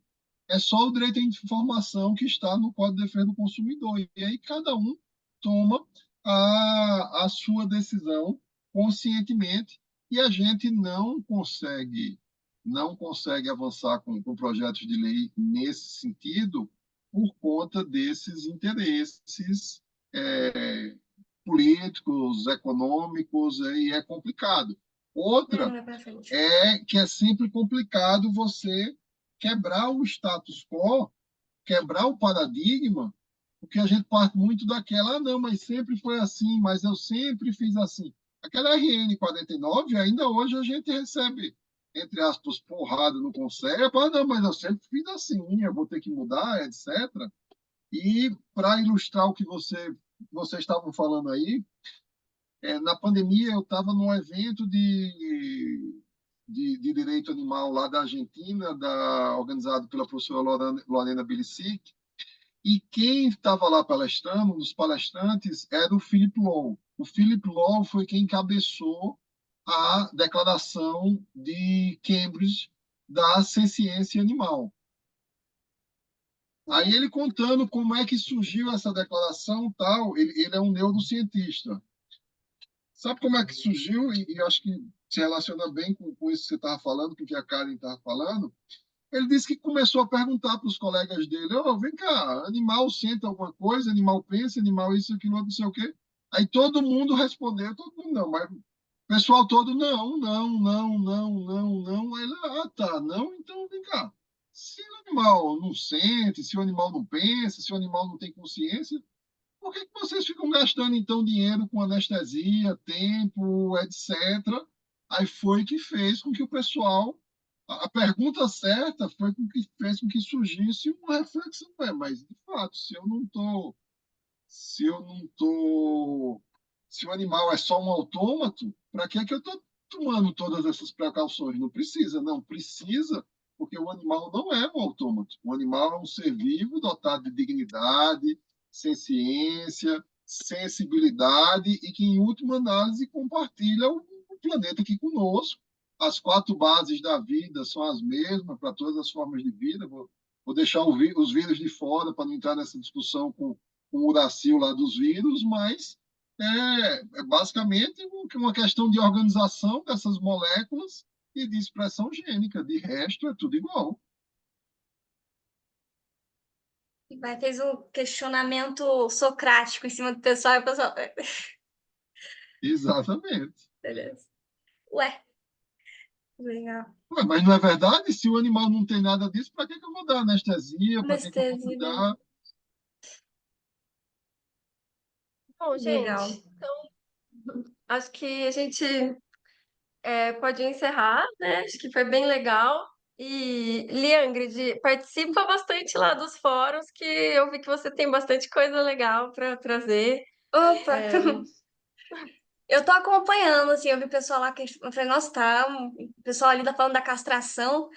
Speaker 2: É só o direito à informação que está no Código de Defesa do Consumidor. E aí cada um toma a sua decisão conscientemente e a gente não consegue avançar com projetos de lei nesse sentido por conta desses interesses é, políticos, econômicos, e é complicado. Outra
Speaker 4: Não é pra frente.
Speaker 2: é que é sempre complicado você quebrar o status quo, quebrar o paradigma, porque a gente parte muito daquela, não, mas sempre foi assim, mas eu sempre fiz assim. Aquela RN 49, ainda hoje a gente recebe, entre aspas, porrada no conselho, não, mas eu sempre fiz assim, eu vou ter que mudar, etc. E para ilustrar o que vocês estavam falando aí, na pandemia eu estava num evento de direito animal lá da Argentina, organizado pela professora Lorena Bilicic, e quem estava lá palestrando, um dos palestrantes, era o Philip Lowe. O Philip Lowe foi quem encabeçou a declaração de Cambridge da ciência animal. Aí ele contando como é que surgiu essa declaração tal, ele é um neurocientista. Sabe como é que surgiu? E acho que se relaciona bem com isso que você estava falando, com o que a Karen estava falando. Ele disse que começou a perguntar para os colegas dele: vem cá, animal sente alguma coisa, animal pensa, animal isso, aquilo, não sei o quê. Aí todo mundo respondeu, todo mundo não, mas o pessoal todo, não, não, não, não, não, não. Aí ele, tá, não, então vem cá. Se o animal não sente, se o animal não pensa, se o animal não tem consciência, por que vocês ficam gastando, então, dinheiro com anestesia, tempo, etc.? Aí foi que fez com que o pessoal... A pergunta certa foi com que fez com que surgisse uma reflexão. Mas, de fato, se o animal é só um autômato, para que é que eu estou tomando todas essas precauções? Não precisa, não precisa, porque o animal não é um autômato. O animal é um ser vivo dotado de dignidade, ciência, sensibilidade e que, em última análise, compartilha o planeta aqui conosco. As 4 bases da vida são as mesmas para todas as formas de vida. Vou deixar os vírus de fora para não entrar nessa discussão com o Uracil lá dos vírus, mas é basicamente uma questão de organização dessas moléculas e de expressão gênica. De resto, é tudo igual.
Speaker 4: Fez um questionamento socrático em cima do pessoal e o pessoal.
Speaker 2: Exatamente.
Speaker 4: Beleza. Ué, legal.
Speaker 2: Mas não é verdade? Se o animal não tem nada disso, para que eu vou dar anestesia? Para que eu vou
Speaker 4: Anestesia, né?
Speaker 2: cuidar?
Speaker 1: Bom,
Speaker 4: Legal.
Speaker 1: gente, acho que a gente pode encerrar, né? Acho que foi bem legal. E, Liangrid, participa bastante lá dos fóruns, que eu vi que você tem bastante coisa legal para trazer.
Speaker 4: Opa!
Speaker 1: É,
Speaker 4: Eu tô acompanhando, assim, eu vi o pessoal lá que eu falei, nossa, tá. O pessoal ali tá falando da castração.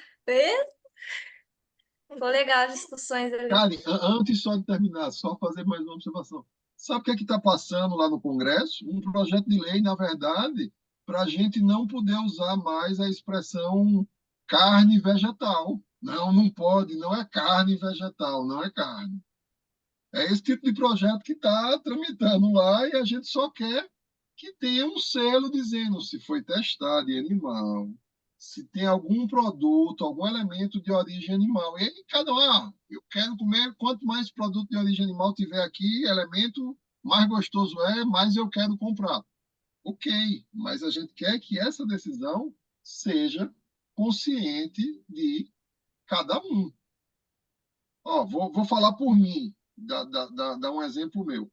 Speaker 4: Foi legal as discussões ali.
Speaker 2: Karen, antes só de terminar, só fazer mais uma observação. Sabe o que é que está passando lá no Congresso? Um projeto de lei, na verdade, para a gente não poder usar mais a expressão carne vegetal. Não, não pode, não é carne vegetal, não é carne. É esse tipo de projeto que está tramitando lá e a gente só quer que tenha um selo dizendo se foi testado em animal, se tem algum produto, algum elemento de origem animal. E aí, eu quero comer, quanto mais produto de origem animal tiver aqui, elemento, mais gostoso é, mais eu quero comprar. Ok, mas a gente quer que essa decisão seja consciente de cada um. Ó, vou falar por mim, dar um exemplo meu.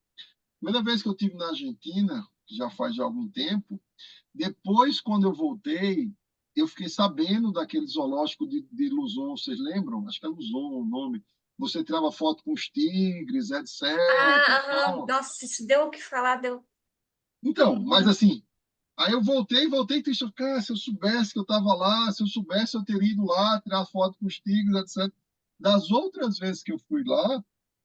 Speaker 2: Primeira vez que eu tive na Argentina, que já faz já algum tempo, depois, quando eu voltei, eu fiquei sabendo daquele zoológico de Luzon, vocês lembram? Acho que é Luzon o nome. Você tirava foto com os tigres, etc.
Speaker 4: Ah,
Speaker 2: e
Speaker 4: aham.
Speaker 2: tal.
Speaker 4: Nossa, isso deu o que falar, deu.
Speaker 2: Então, mas
Speaker 4: Uhum.
Speaker 2: assim, aí eu voltei triste. Cara, se eu soubesse que eu estava lá, se eu soubesse, eu teria ido lá, tirar foto com os tigres, etc. Das outras vezes que eu fui lá,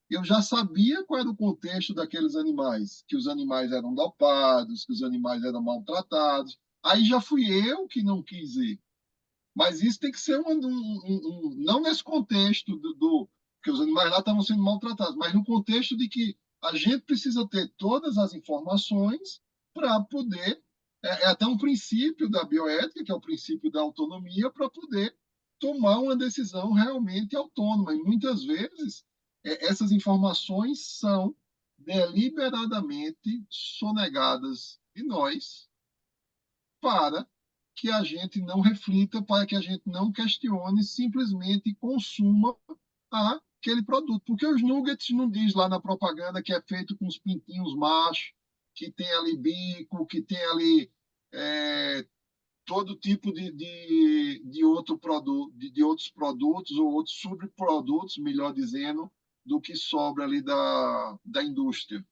Speaker 2: eu já sabia qual era o contexto daqueles animais, que os animais eram dopados, que os animais eram maltratados. Aí já fui eu que não quis ir. Mas isso tem que ser não nesse contexto que os animais lá estavam sendo maltratados, mas no contexto de que a gente precisa ter todas as informações para poder, é até um princípio da bioética, que é o princípio da autonomia, para poder tomar uma decisão realmente autônoma. E muitas vezes essas informações são deliberadamente sonegadas de nós para que a gente não reflita, para que a gente não questione, simplesmente consuma aquele produto. Porque os nuggets não diz lá na propaganda que é feito com os pintinhos machos, que tem ali bico, que tem ali todo tipo de outro produto, de outros produtos ou outros subprodutos, melhor dizendo, do que sobra ali da indústria.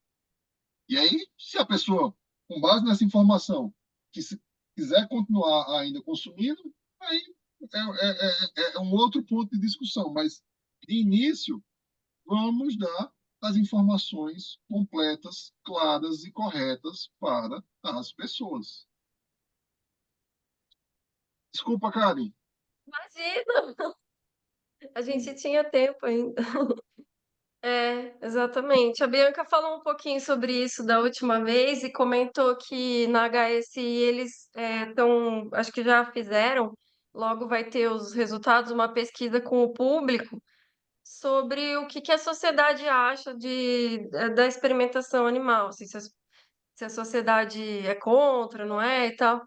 Speaker 2: E aí, se a pessoa, com base nessa informação, que se quiser continuar ainda consumindo, aí é um outro ponto de discussão. Mas, de início, vamos dar as informações completas, claras e corretas para as pessoas. Desculpa, Karen.
Speaker 1: Imagina, a gente tinha tempo ainda. É, exatamente. A Bianca falou um pouquinho sobre isso da última vez e comentou que na HSI eles estão, acho que já fizeram, logo vai ter os resultados, uma pesquisa com o público sobre o que a sociedade acha da experimentação animal, se a sociedade é contra, não é e tal.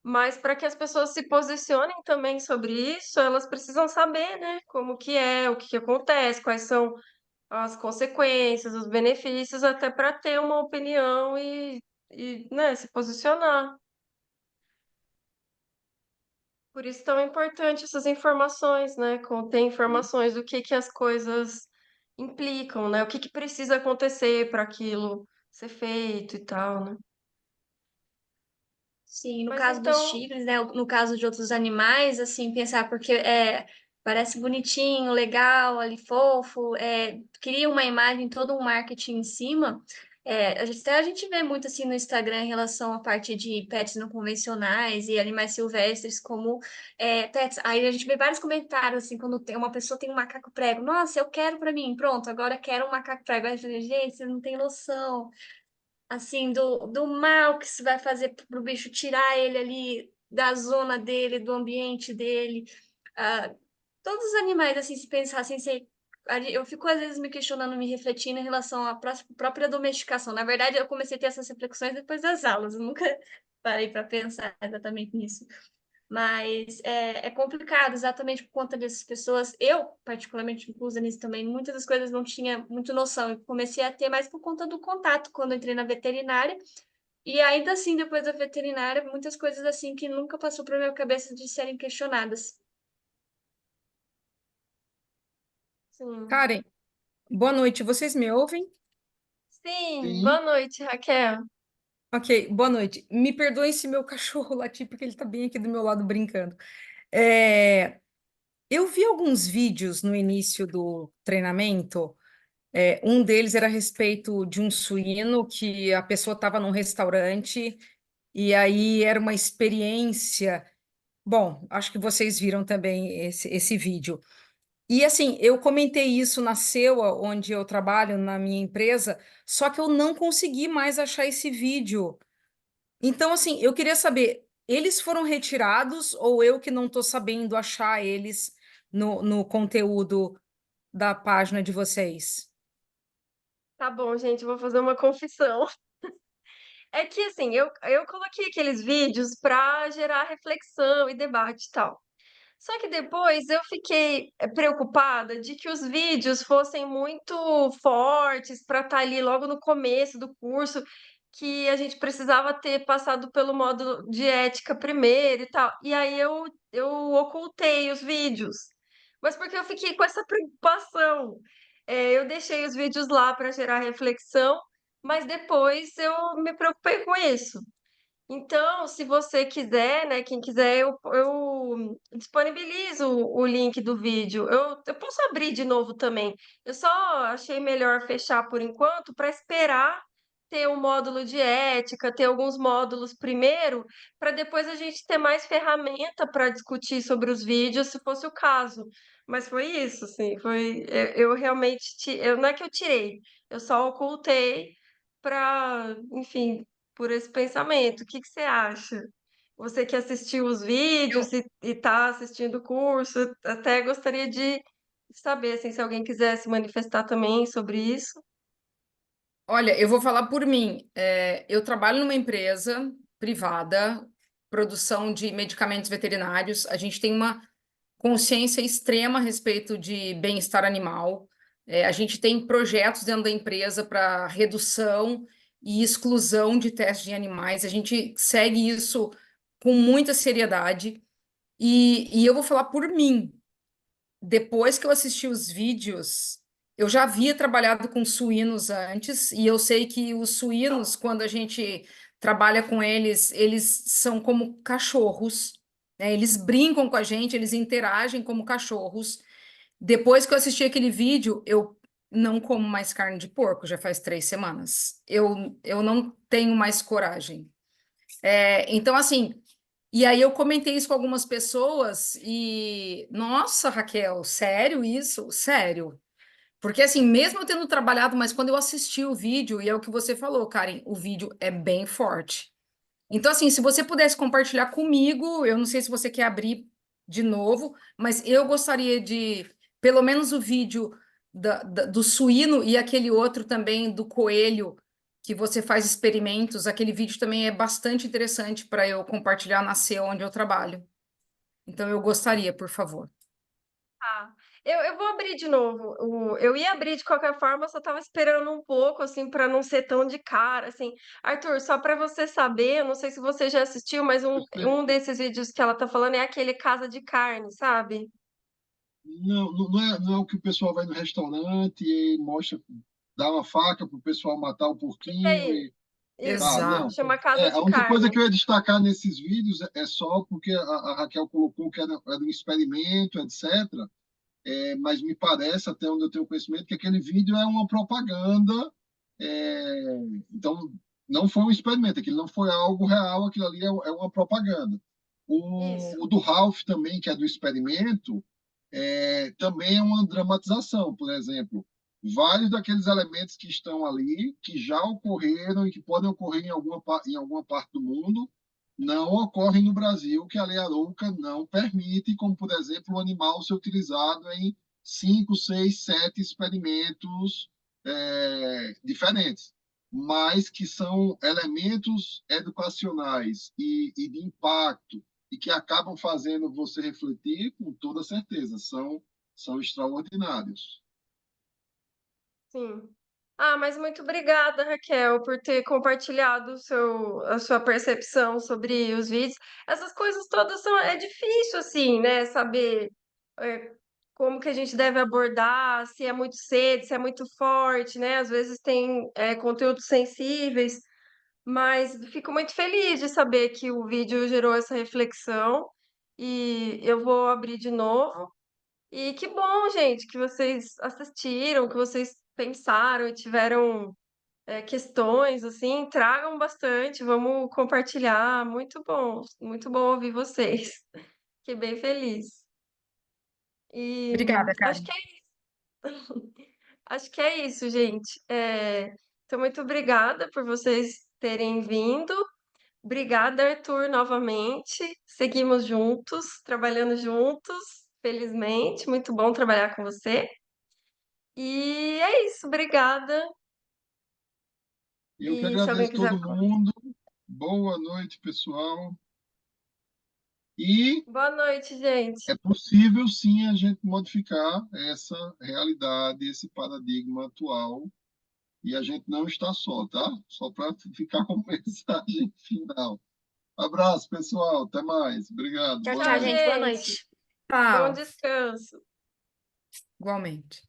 Speaker 1: Mas para que as pessoas se posicionem também sobre isso, elas precisam saber, né, como que é, o que acontece, quais são as consequências, os benefícios, até para ter uma opinião né, se posicionar. Por isso tão importante essas informações, né? Conter informações do que as coisas implicam, né? O que precisa acontecer para aquilo ser feito e tal, né?
Speaker 4: Sim, no
Speaker 1: Mas
Speaker 4: caso dos
Speaker 1: então,
Speaker 4: tigres, né? No caso de outros animais, assim, pensar porque parece bonitinho, legal, ali fofo, cria uma imagem, todo um marketing em cima. Até a gente vê muito assim no Instagram em relação à parte de pets não convencionais e animais silvestres como pets. Aí a gente vê vários comentários assim, quando uma pessoa tem um macaco prego, nossa, eu quero para mim, pronto, agora eu quero um macaco prego. Aí eu falei, gente, você não tem noção assim, do mal que se vai fazer para o bicho tirar ele ali da zona dele, do ambiente dele. Ah, todos os animais, assim, se pensar assim, eu fico às vezes me questionando, me refletindo em relação à própria domesticação. Na verdade, eu comecei a ter essas reflexões depois das aulas, eu nunca parei para pensar exatamente nisso. Mas é complicado, exatamente por conta dessas pessoas. Eu, particularmente, inclusa nisso também, muitas das coisas não tinha muito noção. E comecei a ter mais por conta do contato, quando entrei na veterinária. E ainda assim, depois da veterinária, muitas coisas assim que nunca passou por minha cabeça de serem questionadas.
Speaker 1: sim.
Speaker 7: Karen, boa noite. Vocês me ouvem?
Speaker 1: Sim,
Speaker 2: Sim,
Speaker 1: boa noite, Raquel.
Speaker 7: Ok, boa noite. Me perdoem se meu cachorro latir, porque ele está bem aqui do meu lado brincando. É, eu vi alguns vídeos no início do treinamento. Um deles era a respeito de um suíno que a pessoa estava num restaurante e aí era uma experiência. Bom, acho que vocês viram também esse vídeo. E assim, eu comentei isso na CEUA, onde eu trabalho, na minha empresa, só que eu não consegui mais achar esse vídeo. Então, assim, eu queria saber, eles foram retirados ou eu que não estou sabendo achar eles no conteúdo da página de vocês?
Speaker 1: Tá bom, gente, eu vou fazer uma confissão. É que assim, eu coloquei aqueles vídeos para gerar reflexão e debate e tal. Só que depois eu fiquei preocupada de que os vídeos fossem muito fortes para estar ali logo no começo do curso, que a gente precisava ter passado pelo módulo de ética primeiro e tal. E aí eu ocultei os vídeos. Mas porque eu fiquei com essa preocupação. Eu deixei os vídeos lá para gerar reflexão, mas depois eu me preocupei com isso. Então, se você quiser, né, quem quiser, eu disponibilizo o link do vídeo. Eu posso abrir de novo também. Eu só achei melhor fechar por enquanto para esperar ter um módulo de ética, ter alguns módulos primeiro, para depois a gente ter mais ferramenta para discutir sobre os vídeos, se fosse o caso. Mas foi isso, assim, foi, eu realmente, não é que eu tirei, eu só ocultei para, enfim, por esse pensamento. O que que você acha? Você que assistiu os vídeos
Speaker 7: Eu,
Speaker 1: e está assistindo o curso, até gostaria de saber, assim, se alguém quiser se manifestar também sobre isso.
Speaker 7: olha, eu vou falar por mim. Eu trabalho numa empresa privada, produção de medicamentos veterinários. A gente tem uma consciência extrema a respeito de bem-estar animal. A gente tem projetos dentro da empresa para redução e exclusão de testes em animais. A gente segue isso com muita seriedade. E eu vou falar por mim. Depois que eu assisti os vídeos, eu já havia trabalhado com suínos antes, e eu sei que os suínos, quando a gente trabalha com eles, eles são como cachorros, né? Eles brincam com a gente, eles interagem como cachorros. Depois que eu assisti aquele vídeo, eu não como mais carne de porco, já faz 3 semanas. Eu não tenho mais coragem. Então, assim, e aí eu comentei isso com algumas pessoas e, nossa, Raquel, sério isso? Sério. Porque assim, mesmo eu tendo trabalhado, mas quando eu assisti o vídeo, e é o que você falou, Karen, o vídeo é bem forte. Então, assim, se você pudesse compartilhar comigo, eu não sei se você quer abrir de novo, mas eu gostaria de, pelo menos o vídeo do suíno e aquele outro também do coelho, que você faz experimentos, aquele vídeo também é bastante interessante para eu compartilhar na C onde eu trabalho. Então, eu gostaria, por favor.
Speaker 1: Tá. Eu vou abrir de novo. Eu ia abrir de qualquer forma, eu só estava esperando um pouco, assim, para não ser tão de cara, assim. Arthur, só para você saber, eu não sei se você já assistiu, mas um desses vídeos que ela tá falando é aquele Casa de Carne, sabe?
Speaker 2: Não é o que o pessoal vai no restaurante e mostra, dá uma faca para o pessoal matar o
Speaker 1: Fica
Speaker 2: porquinho
Speaker 1: aí.
Speaker 2: e tá,
Speaker 1: Isso.
Speaker 2: não.
Speaker 7: Exato.
Speaker 1: Chama Casa
Speaker 2: A
Speaker 1: de
Speaker 2: única coisa
Speaker 1: Carne.
Speaker 2: que eu ia destacar nesses vídeos é só porque a Raquel colocou que era um experimento, etc. Mas me parece, até onde eu tenho conhecimento, que aquele vídeo é uma propaganda. é, então, não foi um experimento, aquilo não foi algo real, aquilo ali é uma propaganda.
Speaker 1: Isso.
Speaker 2: O do Ralph também, que é do experimento, também é uma dramatização, por exemplo. Vários daqueles elementos que estão ali, que já ocorreram e que podem ocorrer em alguma parte do mundo, não ocorrem no Brasil, que a lei Arouca não permite, como, por exemplo, o animal ser utilizado em 5, 6, 7 experimentos diferentes, mas que são elementos educacionais e de impacto e que acabam fazendo você refletir com toda certeza, são extraordinários.
Speaker 1: Sim. Ah, mas muito obrigada, Raquel, por ter compartilhado a sua percepção sobre os vídeos. Essas coisas todas é difícil, assim, né? Saber é, como que a gente deve abordar, se é muito cedo, se é muito forte, né? Às vezes tem conteúdos sensíveis, mas fico muito feliz de saber que o vídeo gerou essa reflexão e eu vou abrir de novo. E que bom, gente, que vocês assistiram, que vocês pensaram e tiveram questões, assim, tragam bastante, vamos compartilhar. Muito bom ouvir vocês. Fiquei bem feliz. E
Speaker 7: Obrigada, Karen.
Speaker 1: acho que é isso, gente. Então, muito obrigada por vocês terem vindo. Obrigada, Arthur, novamente. Seguimos juntos, trabalhando juntos, felizmente. Muito bom trabalhar com você. E é isso, obrigada.
Speaker 2: Eu que
Speaker 1: E se alguém
Speaker 2: agradeço
Speaker 1: quiser
Speaker 2: todo mundo. Boa noite, pessoal. E
Speaker 1: Boa noite, gente.
Speaker 2: é possível, sim, a gente modificar essa realidade, esse paradigma atual, e a gente não está só, tá? Só para ficar com mensagem final. Abraço, pessoal. Até mais. Obrigado.
Speaker 4: Tchau,
Speaker 2: Boa
Speaker 4: tchau,
Speaker 1: Tchau,
Speaker 2: noite.
Speaker 4: gente. Boa
Speaker 1: gente.
Speaker 4: noite.
Speaker 1: Bom
Speaker 7: Tchau,
Speaker 1: descanso.
Speaker 7: igualmente.